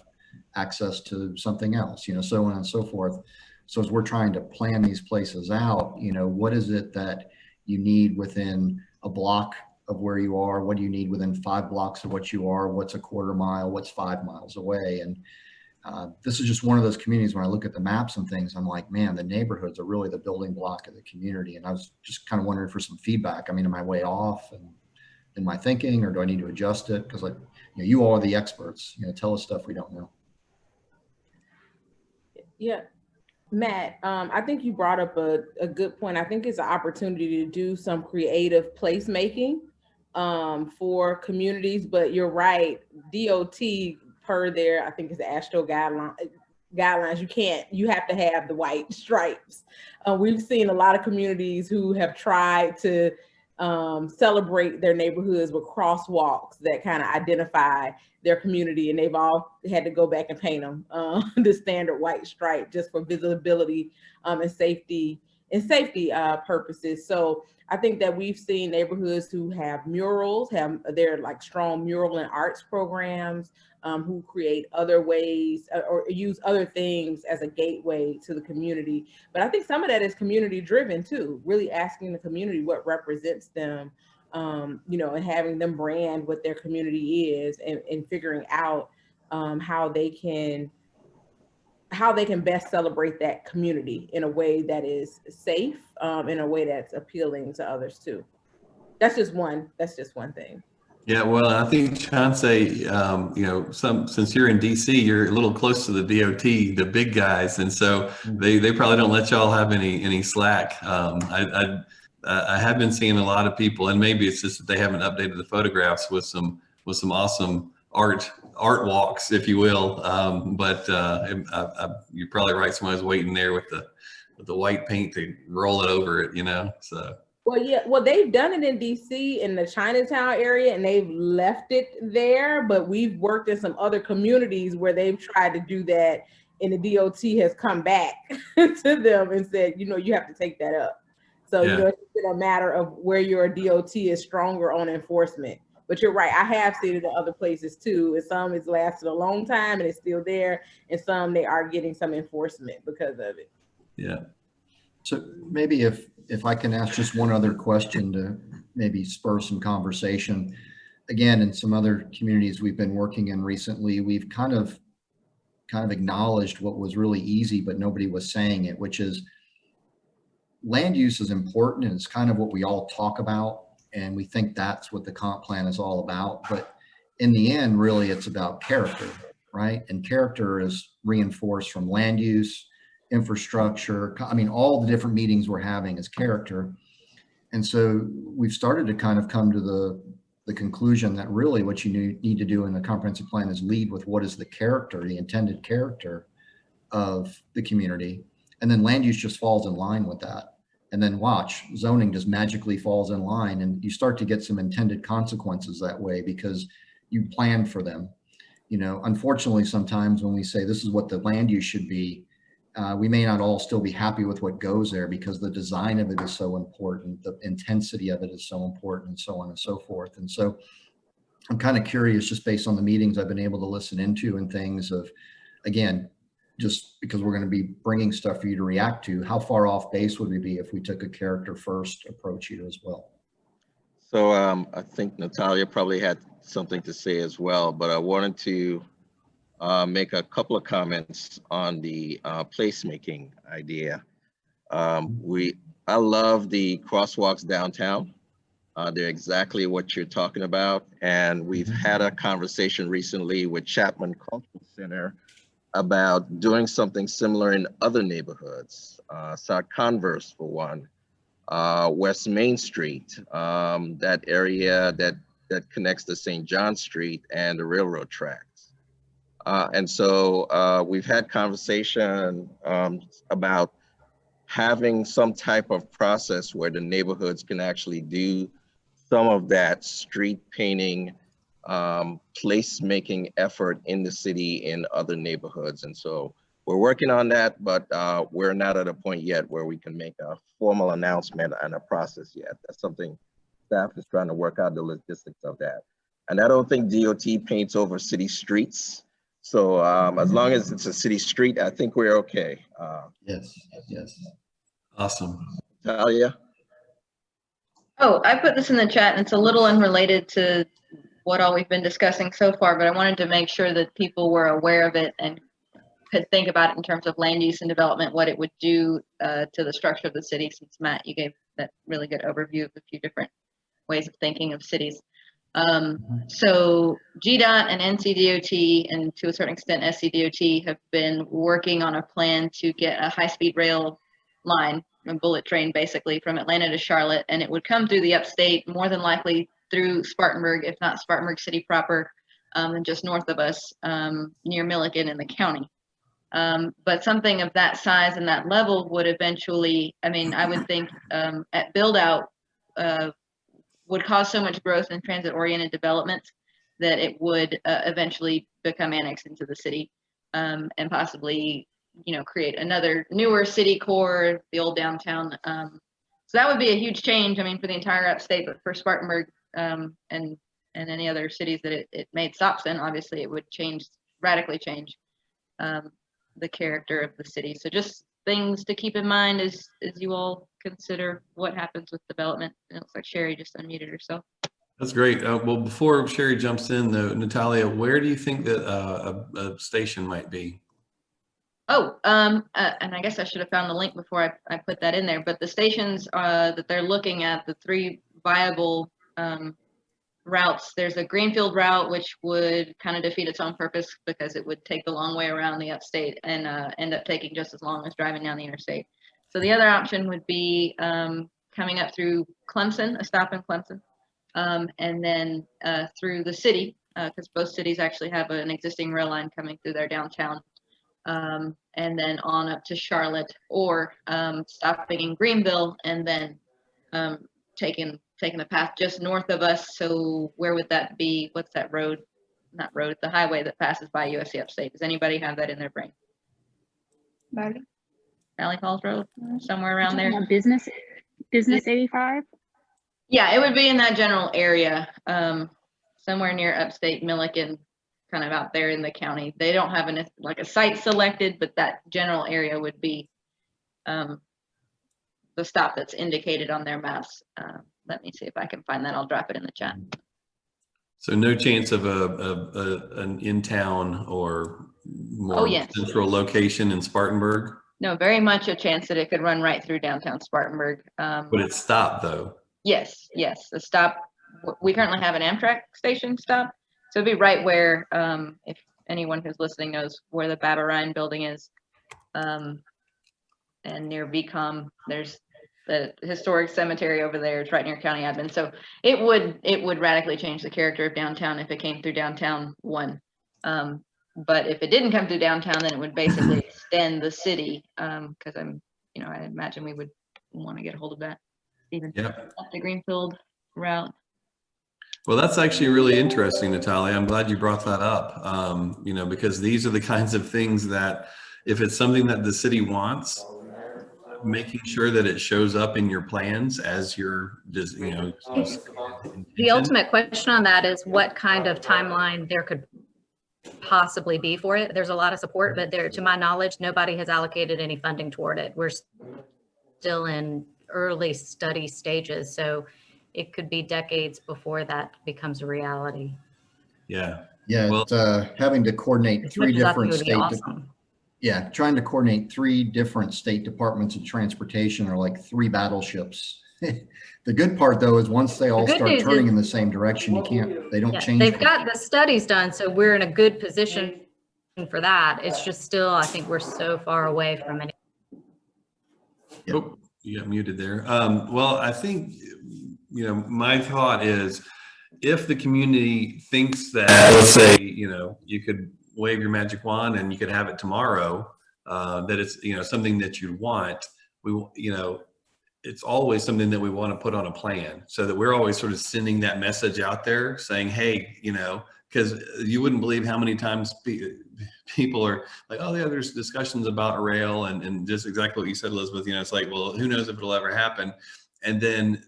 L: access to something else, you know, so on and so forth. So as we're trying to plan these places out, you know, what is it that you need within a block of where you are? What do you need within 5 blocks of what you are? What's a quarter mile? What's 5 miles away? And this is just one of those communities, when I look at the maps and things, I'm like, man, the neighborhoods are really the building block of the community. And I was just kind of wondering for some feedback. I mean, am I way off in my thinking, or do I need to adjust it? Because, like, you know, you all are the experts, you know, tell us stuff we don't know.
G: Yeah. Matt, I think you brought up a good point. I think it's an opportunity to do some creative placemaking for communities, but you're right, DOT, per their, I think it's the AASHTO guidelines, you have to have the white stripes. We've seen a lot of communities who have tried to celebrate their neighborhoods with crosswalks that kind of identify their community, and they've all had to go back and paint them the standard white stripe just for visibility and safety purposes. So I think that we've seen neighborhoods who have murals, they're like strong mural and arts programs, who create other ways or use other things as a gateway to the community. But I think some of that is community driven too, really asking the community what represents them, you know, and having them brand what their community is, and figuring out how they can best celebrate that community in a way that is safe, in a way that's appealing to others too. That's just one thing.
M: Yeah, well, I think Chauncey, you know, since you're in DC, you're a little close to the DOT, the big guys, and so they probably don't let y'all have any slack. I have been seeing a lot of people, and maybe it's just that they haven't updated the photographs with some awesome art walks, if you will. But you're probably right. Somebody's waiting there with the white paint to roll it over it, you know. So.
G: Well, yeah, well, they've done it in DC in the Chinatown area, and they've left it there, but we've worked in some other communities where they've tried to do that, and the DOT has come back to them and said, you know, you have to take that up. So, you know, it's been a matter of where your DOT is stronger on enforcement. But you're right, I have seen it in other places too, and some it's lasted a long time and it's still there, and some they are getting some enforcement because of it.
M: Yeah.
L: So maybe if I can ask just one other question to maybe spur some conversation. Again, in some other communities we've been working in recently, we've kind of kind of acknowledged what was really easy, but nobody was saying it, which is land use is important, and it's kind of what we all talk about. And we think that's what the comp plan is all about. But in the end, really, it's about character, right? And character is reinforced from land use, infrastructure. I mean, all the different meetings we're having is character. And so we've started to kind of come to the conclusion that really what you need to do in the comprehensive plan is lead with what is the character, the intended character of the community. And then land use just falls in line with that. And then watch, zoning just magically falls in line, and you start to get some intended consequences that way because you planned for them. You know, unfortunately, sometimes when we say this is what the land use should be, we may not all still be happy with what goes there because the design of it is so important, the intensity of it is so important, and so on and so forth. And so I'm kind of curious, just based on the meetings I've been able to listen into and things of, again, just because we're going to be bringing stuff for you to react to, how far off base would we be if we took a character first approach here as well?
I: So I think Natalia probably had something to say as well, but I wanted to make a couple of comments on the placemaking idea. I love the crosswalks downtown. They're exactly what you're talking about. And we've had a conversation recently with Chapman Cultural Center about doing something similar in other neighborhoods. South Converse for one, West Main Street, that area that connects to St. John Street and the railroad tracks. And so we've had conversation about having some type of process where the neighborhoods can actually do some of that street painting, place-making effort in the city in other neighborhoods. And so we're working on that, but we're not at a point yet where we can make a formal announcement and a process yet. That's something staff is trying to work out the logistics of that. And I don't think DOT paints over city streets. So as long as it's a city street, I think we're okay.
L: Yes.
M: Awesome.
I: Talia?
B: Oh, I put this in the chat, and it's a little unrelated to what all we've been discussing so far, but I wanted to make sure that people were aware of it and could think about it in terms of land use and development, what it would do to the structure of the city, since Matt, you gave that really good overview of a few different ways of thinking of cities. So GDOT and NCDOT, and to a certain extent SCDOT, have been working on a plan to get a high-speed rail line, a bullet train basically, from Atlanta to Charlotte, and it would come through the upstate, more than likely through Spartanburg, if not Spartanburg City proper, and just north of us, near Milliken in the county. But something of that size and that level would eventually, I mean, I would think at build out would cause so much growth in transit-oriented development that it would eventually become annexed into the city, and possibly, you know, create another newer city core, the old downtown. So that would be a huge change, I mean, for the entire upstate, but for Spartanburg and any other cities that it made stops in, obviously it would radically change the character of the city. So just things to keep in mind as you all consider what happens with development. And it looks like Sherry just unmuted herself.
M: That's great. Well, before Sherry jumps in, though, Natalia, where do you think that a station might be?
B: Oh, and I guess I should have found the link before I put that in there, but the stations that they're looking at, the 3 viable routes, there's a greenfield route, which would kind of defeat its own purpose because it would take the long way around the upstate and end up taking just as long as driving down the interstate. So the other option would be coming up through Clemson, a stop in Clemson, and then through the city, because both cities actually have an existing rail line coming through their downtown, and then on up to Charlotte, or stopping in Greenville and then taking the path just north of us. So where would that be? What's that road? Not road, the highway that passes by USC Upstate. Does anybody have that in their brain? Valley Falls Road, somewhere around there.
N: Business 85?
B: Yeah, it would be in that general area, somewhere near upstate Milliken, kind of out there in the county. They don't have a site selected, but that general area would be the stop that's indicated on their maps. Let me see if I can find that. I'll drop it in the chat.
M: So no chance of an in-town or more
B: yes.
M: central location in Spartanburg?
B: No, very much a chance that it could run right through downtown Spartanburg.
M: But it's stopped though.
B: Yes, yes. The stop, we currently have an Amtrak station stop. So it'd be right where, if anyone who's listening knows where the Babarine building is. And near VCOM, there's the historic cemetery over there. It's right near county admin. So it would radically change the character of downtown if it came through downtown one. But if it didn't come through downtown, then it would basically extend the city. Because I imagine we would want to get a hold of that, even up the Greenfield route.
M: Well, that's actually really interesting, Natalia. I'm glad you brought that up. Because these are the kinds of things that, if it's something that the city wants, making sure that it shows up in your plans as your,
O: The ultimate question on that is what kind of timeline there could possibly be for it. There's a lot of support, but to my knowledge, nobody has allocated any funding toward it. We're still in early study stages, so it could be decades before that becomes a reality.
M: Yeah.
L: Yeah,
M: well,
L: having to coordinate three different state.
O: Awesome.
L: Yeah, trying to coordinate 3 different state departments of transportation are like 3 battleships. The good part though is once they all start turning in the same direction, they don't change.
O: They've got the studies done, so we're in a good position for that. It's just still, I think we're so far away from any.
M: Oh, you got muted there. Well, I think, my thought is if the community thinks that, let's say, you could wave your magic wand and you could have it tomorrow, that it's, something that you want, it's always something that we want to put on a plan so that we're always sort of sending that message out there saying, hey, because you wouldn't believe how many times people are like, oh yeah, there's discussions about a rail and just exactly what you said, Elizabeth, it's like, well, who knows if it'll ever happen. And then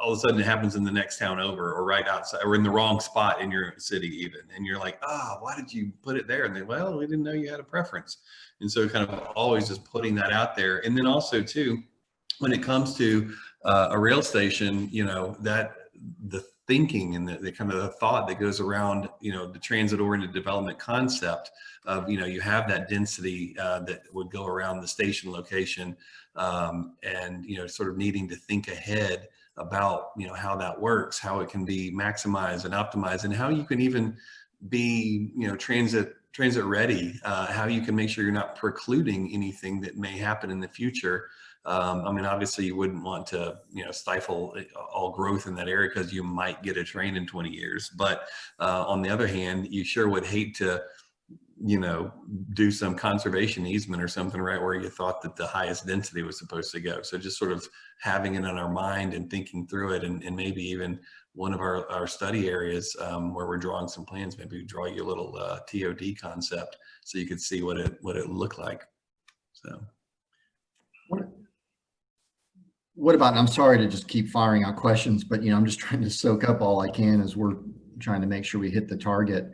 M: all of a sudden it happens in the next town over or right outside or in the wrong spot in your city even. And you're like, why did you put it there? And they, well, we didn't know you had a preference. And so kind of always just putting that out there. And then also too, when it comes to a rail station, that the thinking and the kind of the thought that goes around, the transit-oriented development concept of, you have that density that would go around the station location and, sort of needing to think ahead about, how that works, how it can be maximized and optimized, and how you can even be, transit ready, how you can make sure you're not precluding anything that may happen in the future. Obviously you wouldn't want to, stifle all growth in that area because you might get a train in 20 years. But on the other hand, you sure would hate to, do some conservation easement or something, right, where you thought that the highest density was supposed to go. So just sort of having it in our mind and thinking through it, and maybe even one of our study areas where we're drawing some plans, maybe draw you a little TOD concept so you could see what it looked like. So.
L: What about, and I'm sorry to just keep firing out questions, but I'm just trying to soak up all I can as we're trying to make sure we hit the target.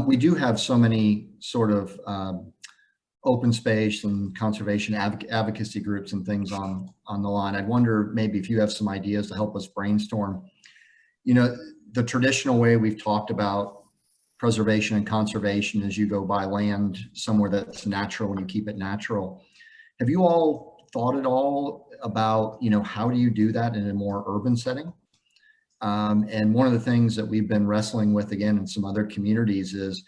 L: We do have so many sort of open space and conservation advocacy groups and things on the line. I wonder maybe if you have some ideas to help us brainstorm. The traditional way we've talked about preservation and conservation is you go buy land somewhere that's natural and you keep it natural. Have you all thought at all about, how do you do that in a more urban setting? And one of the things that we've been wrestling with again in some other communities is,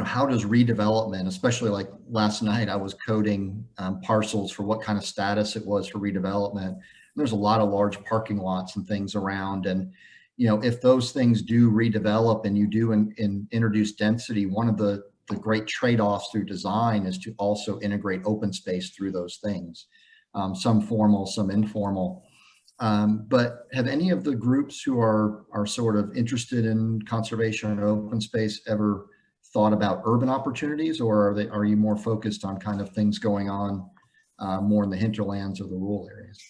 L: how does redevelopment, especially like last night, I was coding parcels for what kind of status it was for redevelopment. There's a lot of large parking lots and things around. And, if those things do redevelop and you do introduce density, one of the great trade-offs through design is to also integrate open space through those things, some formal, some informal. But have any of the groups who are sort of interested in conservation and open space ever thought about urban opportunities, or are you more focused on kind of things going on more in the hinterlands or the rural areas?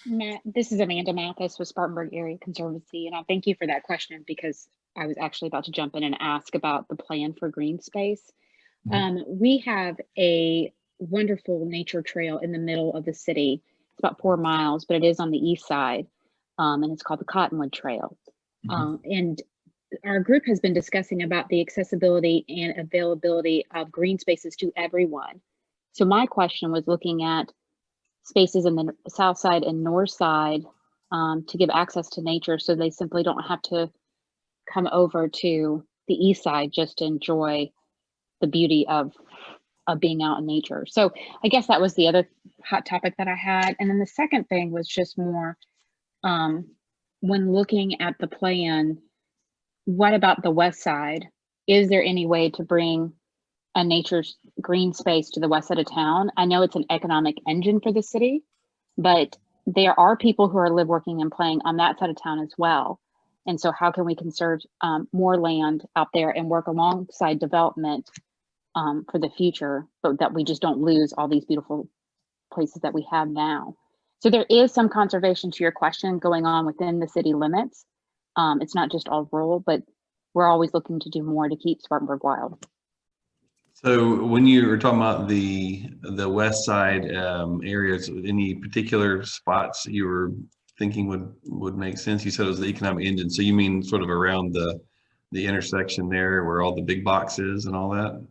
N: Matt, this is Amanda Mathis with Spartanburg Area Conservancy, and I thank you for that question because I was actually about to jump in and ask about the plan for green space. We have a wonderful nature trail in the middle of the city. It's about 4 miles, but it is on the east side, and it's called the Cottonwood Trail. And our group has been discussing about the accessibility and availability of green spaces to everyone. So my question was looking at spaces in the south side and north side to give access to nature, so they simply don't have to come over to the east side just to enjoy the beauty of being out in nature. So I guess that was the other hot topic that I had. And then the second thing was just more when looking at the plan, what about the west side? Is there any way to bring a nature's green space to the west side of town? I know it's an economic engine for the city, but there are people who are live, working, and playing on that side of town as well. And so how can we conserve more land out there and work alongside development for the future, but that we just don't lose all these beautiful places that we have now? So there is some conservation, to your question, going on within the city limits. It's not just all rural, but we're always looking to do more to keep Spartanburg wild.
M: So when you were talking about the west side areas, any particular spots you were thinking would make sense? You said it was the economic engine. So you mean sort of around the intersection there where all the big boxes and all that?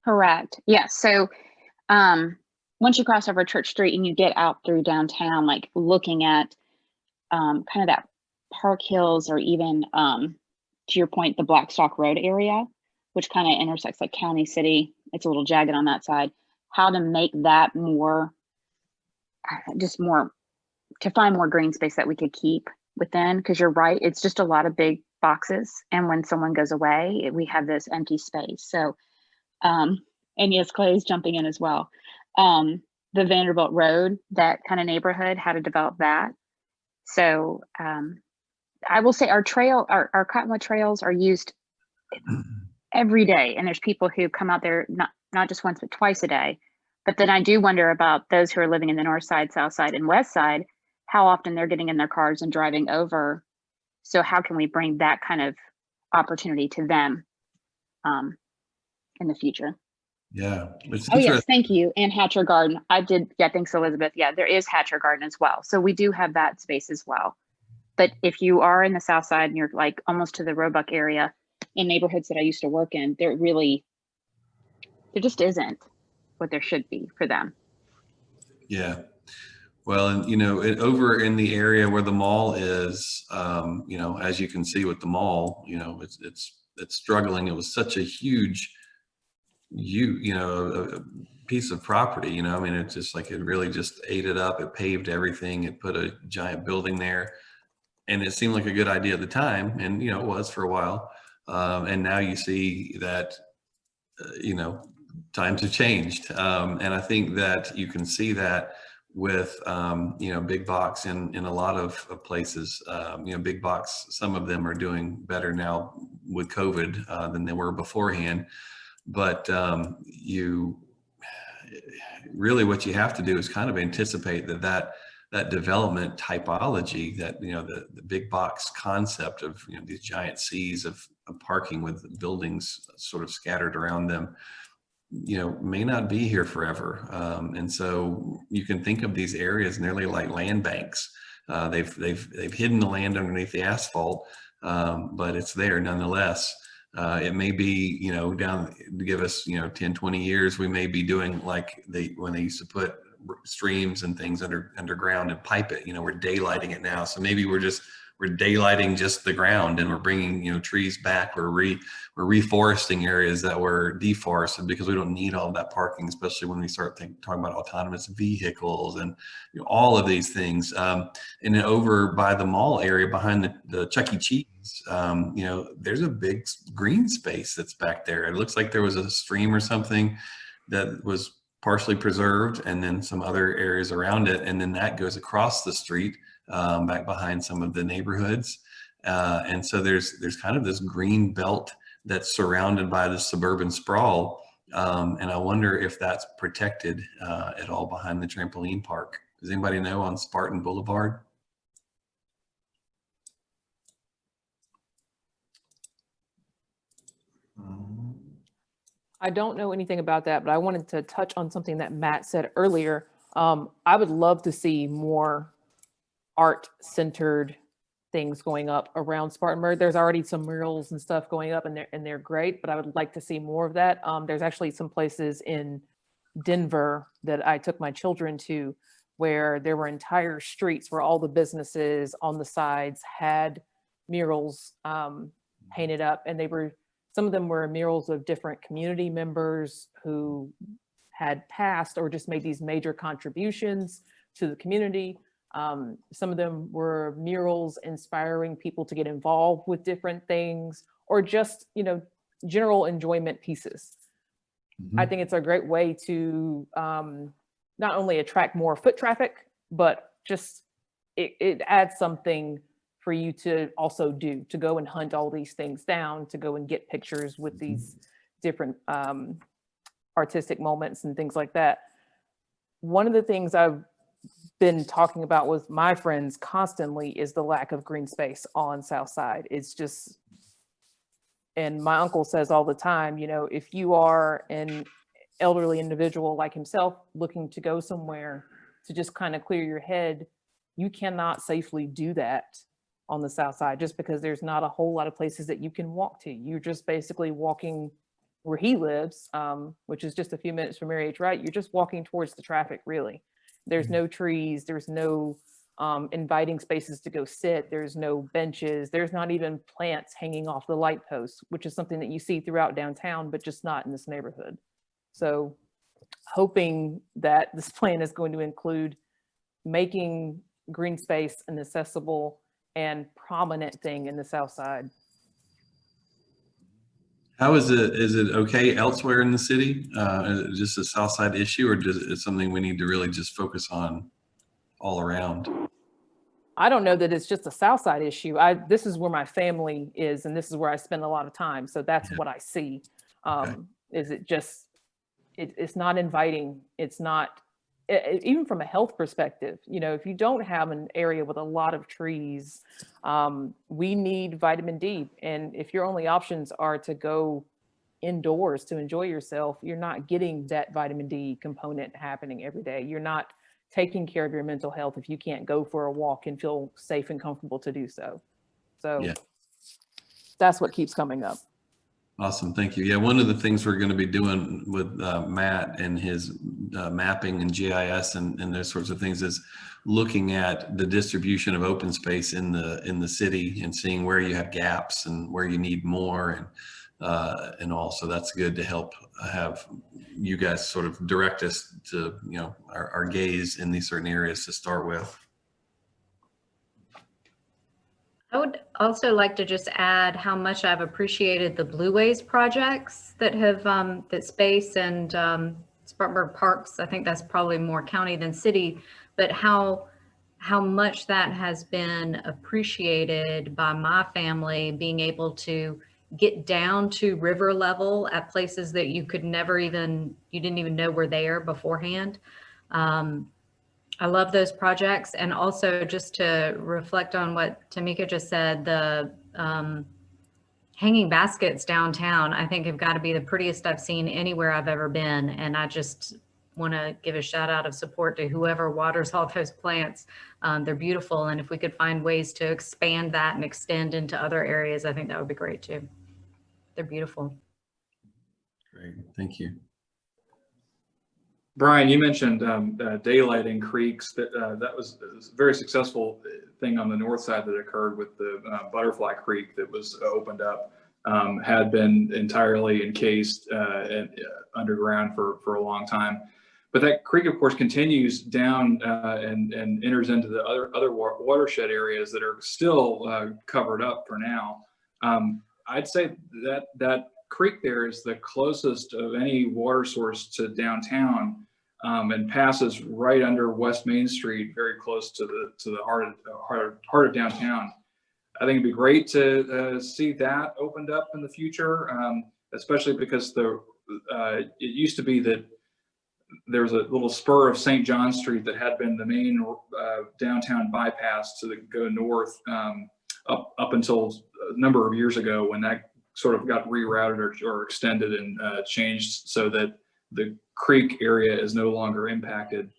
N: Correct. Yes. So once you cross over Church Street and you get out through downtown, like looking at kind of that Park Hills, or even to your point, the Blackstock Road area, which kind of intersects like County City. It's a little jagged on that side. How to make that more, just more, to find more green space that we could keep within, because you're right, it's just a lot of big boxes. And when someone goes away, we have this empty space. So, and yes, Clay is jumping in as well. The Vanderbilt Road, that kind of neighborhood, how to develop that. So I will say our Cottonwood trails are used every day, and there's people who come out there not just once but twice a day. But then I do wonder about those who are living in the north side, south side, and west side, how often they're getting in their cars and driving over. So how can we bring that kind of opportunity to them in the future?
M: Yeah.
N: Oh yes, thank you. And Hatcher Garden. Thanks, Elizabeth. Yeah, there is Hatcher Garden as well. So we do have that space as well. But if you are in the south side and you're like almost to the Roebuck area, in neighborhoods that I used to work in, there just isn't what there should be for them. Yeah.
M: Well, and over in the area where the mall is, as you can see with the mall, it's struggling. It was such a huge, a piece of property. I mean, it's just like it really just ate it up. It paved everything. It put a giant building there, and it seemed like a good idea at the time, and it was for a while. And now you see that, times have changed. And I think that you can see that with, big box in a lot of places. Big box, some of them are doing better now with COVID than they were beforehand. But really what you have to do is kind of anticipate that development typology, that the big box concept of these giant seas of parking with buildings sort of scattered around them, may not be here forever. And so you can think of these areas nearly like land banks. They've hidden the land underneath the asphalt, but it's there nonetheless. It may be, down to give us, 10, 20 years, we may be doing like when they used to put streams and things underground and pipe it, we're daylighting it now. So maybe we're daylighting just the ground, and we're bringing, trees back. We're reforesting areas that were deforested because we don't need all of that parking, especially when we start talking about autonomous vehicles and all of these things. And then over by the mall area behind the Chuck E. Cheese, there's a big green space that's back there. It looks like there was a stream or something that was partially preserved, and then some other areas around it. And then that goes across the street back behind some of the neighborhoods. And so there's kind of this green belt that's surrounded by the suburban sprawl. And I wonder if that's protected at all behind the trampoline park. Does anybody know on Spartan Boulevard?
J: I don't know anything about that, but I wanted to touch on something that Matt said earlier. I would love to see more art-centered things going up around Spartanburg. There's already some murals and stuff going up, and they're great, but I would like to see more of that. There's actually some places in Denver that I took my children to where there were entire streets where all the businesses on the sides had murals painted up, and some of them were murals of different community members who had passed or just made these major contributions to the community. Some of them were murals inspiring people to get involved with different things, or just, general enjoyment pieces. I think it's a great way to not only attract more foot traffic, but just it adds something for you to also do, to go and hunt all these things down, to go and get pictures with these different artistic moments and things like that. One of the things I've been talking about with my friends constantly is the lack of green space on South Side. It's just, and my uncle says all the time, if you are an elderly individual like himself looking to go somewhere to just kind of clear your head, you cannot safely do that on the South Side, just because there's not a whole lot of places that you can walk to. You're just basically walking where he lives, which is just a few minutes from Mary H. Wright. You're just walking towards the traffic, really. There's no trees, there's no inviting spaces to go sit, there's no benches, there's not even plants hanging off the light posts, which is something that you see throughout downtown, but just not in this neighborhood. So hoping that this plan is going to include making green space an accessible and prominent thing in the South Side.
M: How is it okay elsewhere in the city? Is it just a South Side issue, or is it something we need to really just focus on all around?
J: I don't know that it's just a South Side issue. This is where my family is, and this is where I spend a lot of time. So that's what I see. Is it just, it's not inviting. It's not, even from a health perspective, if you don't have an area with a lot of trees, we need vitamin D. And if your only options are to go indoors to enjoy yourself, you're not getting that vitamin D component happening every day. You're not taking care of your mental health if you can't go for a walk and feel safe and comfortable to do so. So that's what keeps coming up.
M: Awesome, thank you. Yeah, one of the things we're going to be doing with Matt and his mapping and GIS and those sorts of things is looking at the distribution of open space in the city and seeing where you have gaps and where you need more and all. So that's good to help have you guys sort of direct us to our gaze in these certain areas to start with.
O: I would also like to just add how much I've appreciated the Blue Ways projects that have, that Space and Spartanburg Parks, I think that's probably more county than city, but how much that has been appreciated by my family, being able to get down to river level at places that you could never even, you didn't even know were there beforehand. I love those projects. And also just to reflect on what Tamika just said, the hanging baskets downtown, I think have got to be the prettiest I've seen anywhere I've ever been. And I just want to give a shout out of support to whoever waters all those plants. They're beautiful. And if we could find ways to expand that and extend into other areas, I think that would be great too. They're beautiful.
M: Great, thank you.
K: Brian, you mentioned daylighting creeks. That was a very successful thing on the north side that occurred with the Butterfly Creek that was opened up. Had been entirely encased and underground for a long time. But that creek, of course, continues down and enters into the other watershed areas that are still covered up for now. I'd say that creek there is the closest of any water source to downtown, and passes right under West Main Street, very close to the heart of downtown. I think it'd be great to see that opened up in the future, especially because it used to be that there was a little spur of St. John Street that had been the main downtown bypass to go north up until a number of years ago, when that sort of got rerouted or extended and changed so that the creek area is no longer impacted.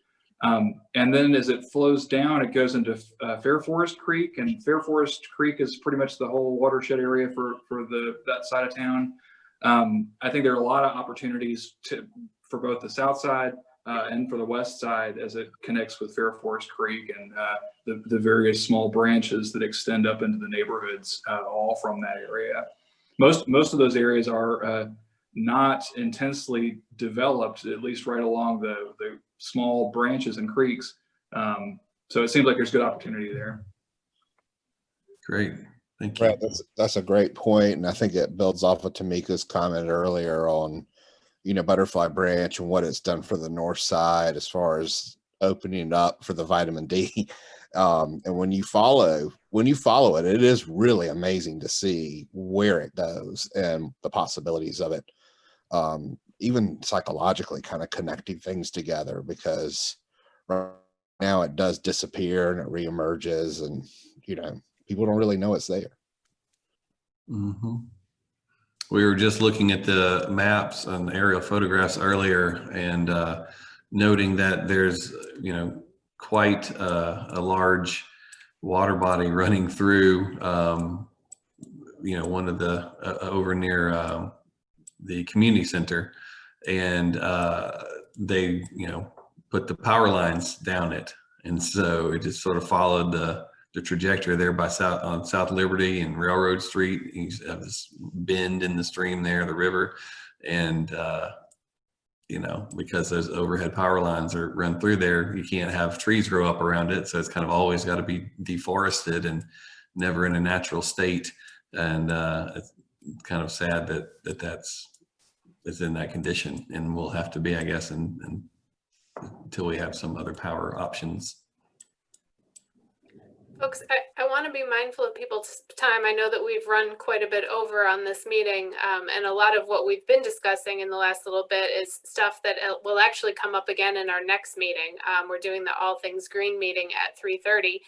K: And then as it flows down, it goes into Fair Forest Creek, and Fair Forest Creek is pretty much the whole watershed area for that side of town. I think there are a lot of opportunities for both the south side and for the west side as it connects with Fair Forest Creek and the various small branches that extend up into the neighborhoods, all from that area. Most of those areas are not intensely developed, at least right along the small branches and creeks. So it seems like there's good opportunity there.
M: Great, thank you.
F: Right, that's a great point, and I think it builds off of Tamika's comment earlier on, Butterfly Branch and what it's done for the north side as far as opening it up for the vitamin D. And when you follow it, it is really amazing to see where it goes and the possibilities of it. Even psychologically kind of connecting things together, because right now it does disappear and it reemerges, and people don't really know it's there.
M: Mm-hmm. We were just looking at the maps and aerial photographs earlier, and noting that there's quite a large water body running through one of the over near the community center, and they put the power lines down it, and so it just sort of followed the trajectory there by South Liberty and Railroad Street. You have this bend in the stream there, the river, and because those overhead power lines are run through there, you can't have trees grow up around it, so it's kind of always got to be deforested and never in a natural state. And it's kind of sad that it's in that condition, and will have to be, I guess, until we have some other power options.
C: Folks, I want to be mindful of people's time. I know that we've run quite a bit over on this meeting, and a lot of what we've been discussing in the last little bit is stuff that will actually come up again in our next meeting. We're doing the All Things Green meeting at 3:30.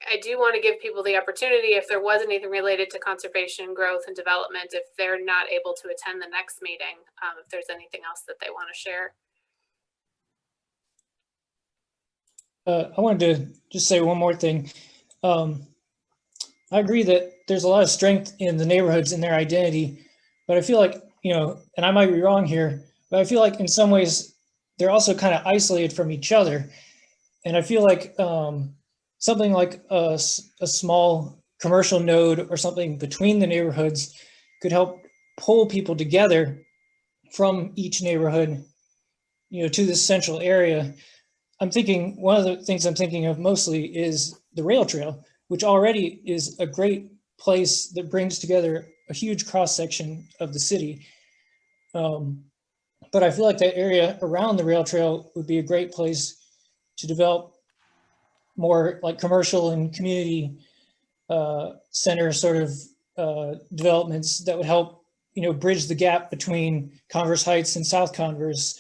C: I do want to give people the opportunity, if there was anything related to conservation, growth, and development, if they're not able to attend the next meeting, if there's anything else that they want to share.
E: I wanted to just say one more thing. I agree that there's a lot of strength in the neighborhoods and their identity, but I feel like, and I might be wrong here, but I feel like in some ways they're also kind of isolated from each other. And I feel like something like a small commercial node or something between the neighborhoods could help pull people together from each neighborhood, to this central area. One of the things I'm thinking of mostly is the rail trail, which already is a great place that brings together a huge cross section of the city. But I feel like that area around the rail trail would be a great place to develop more like commercial and community center sort of developments that would help, bridge the gap between Converse Heights and South Converse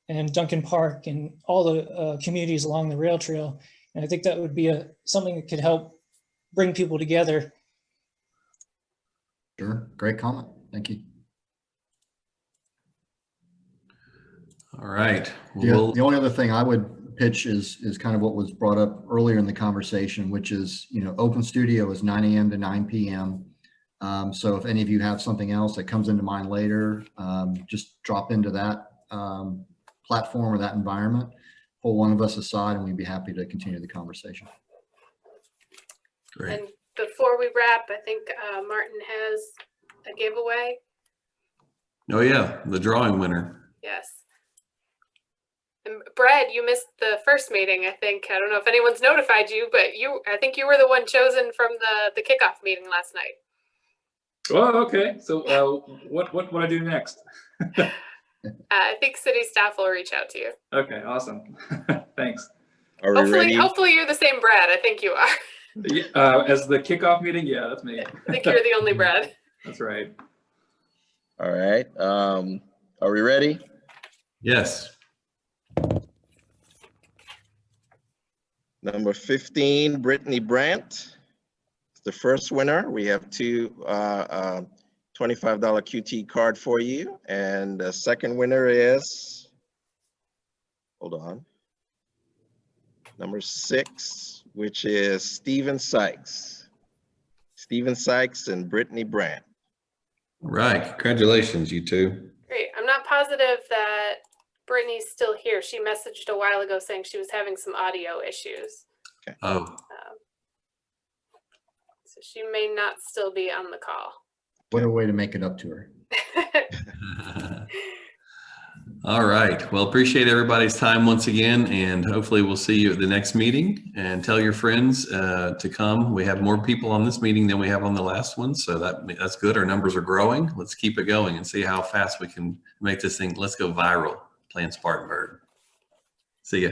E: and Duncan Park and all the communities along the rail trail. And I think that would be something that could help bring people together.
L: Sure, great comment. Thank you.
M: All right.
L: The only other thing I would pitch is kind of what was brought up earlier in the conversation, which is, Open Studio is 9 a.m. to 9 p.m. So if any of you have something else that comes into mind later, just drop into that platform or that environment, pull one of us aside, and we'd be happy to continue the conversation.
M: Great.
C: And before we wrap, I think Martin has a giveaway.
M: Oh yeah, the drawing winner.
C: Yes. And Brad, you missed the first meeting, I think. I don't know if anyone's notified you, but I think you were the one chosen from the kickoff meeting last night.
K: Oh, okay. So what do I do next?
C: I think city staff will reach out to you.
K: Okay, awesome. Thanks.
I: Are we ready?
C: Hopefully you're the same Brad. I think you are.
K: As the kickoff meeting, yeah, that's me.
C: I think you're the only Brad.
K: That's right.
I: All right. Are we ready?
M: Yes.
I: Number 15, Brittany Brandt, the first winner. We have two $25 QT card for you. And the second winner is, hold on. Number 6, which is Stephen Sykes. Stephen Sykes and Brittany Brandt.
M: Right. Congratulations, you two.
C: Great. I'm not positive that Brittany's still here. She messaged a while ago saying she was having some audio issues.
I: Okay.
M: Oh,
C: So she may not still be on the call.
L: What a way to make it up to her.
M: all right. Well, appreciate everybody's time once again, and hopefully we'll see you at the next meeting, and tell your friends to come. We have more people on this meeting than we have on the last one, so that's good. Our numbers are growing. Let's keep it going and see how fast we can make this thing. Let's go viral, playing Spartanburg. See ya.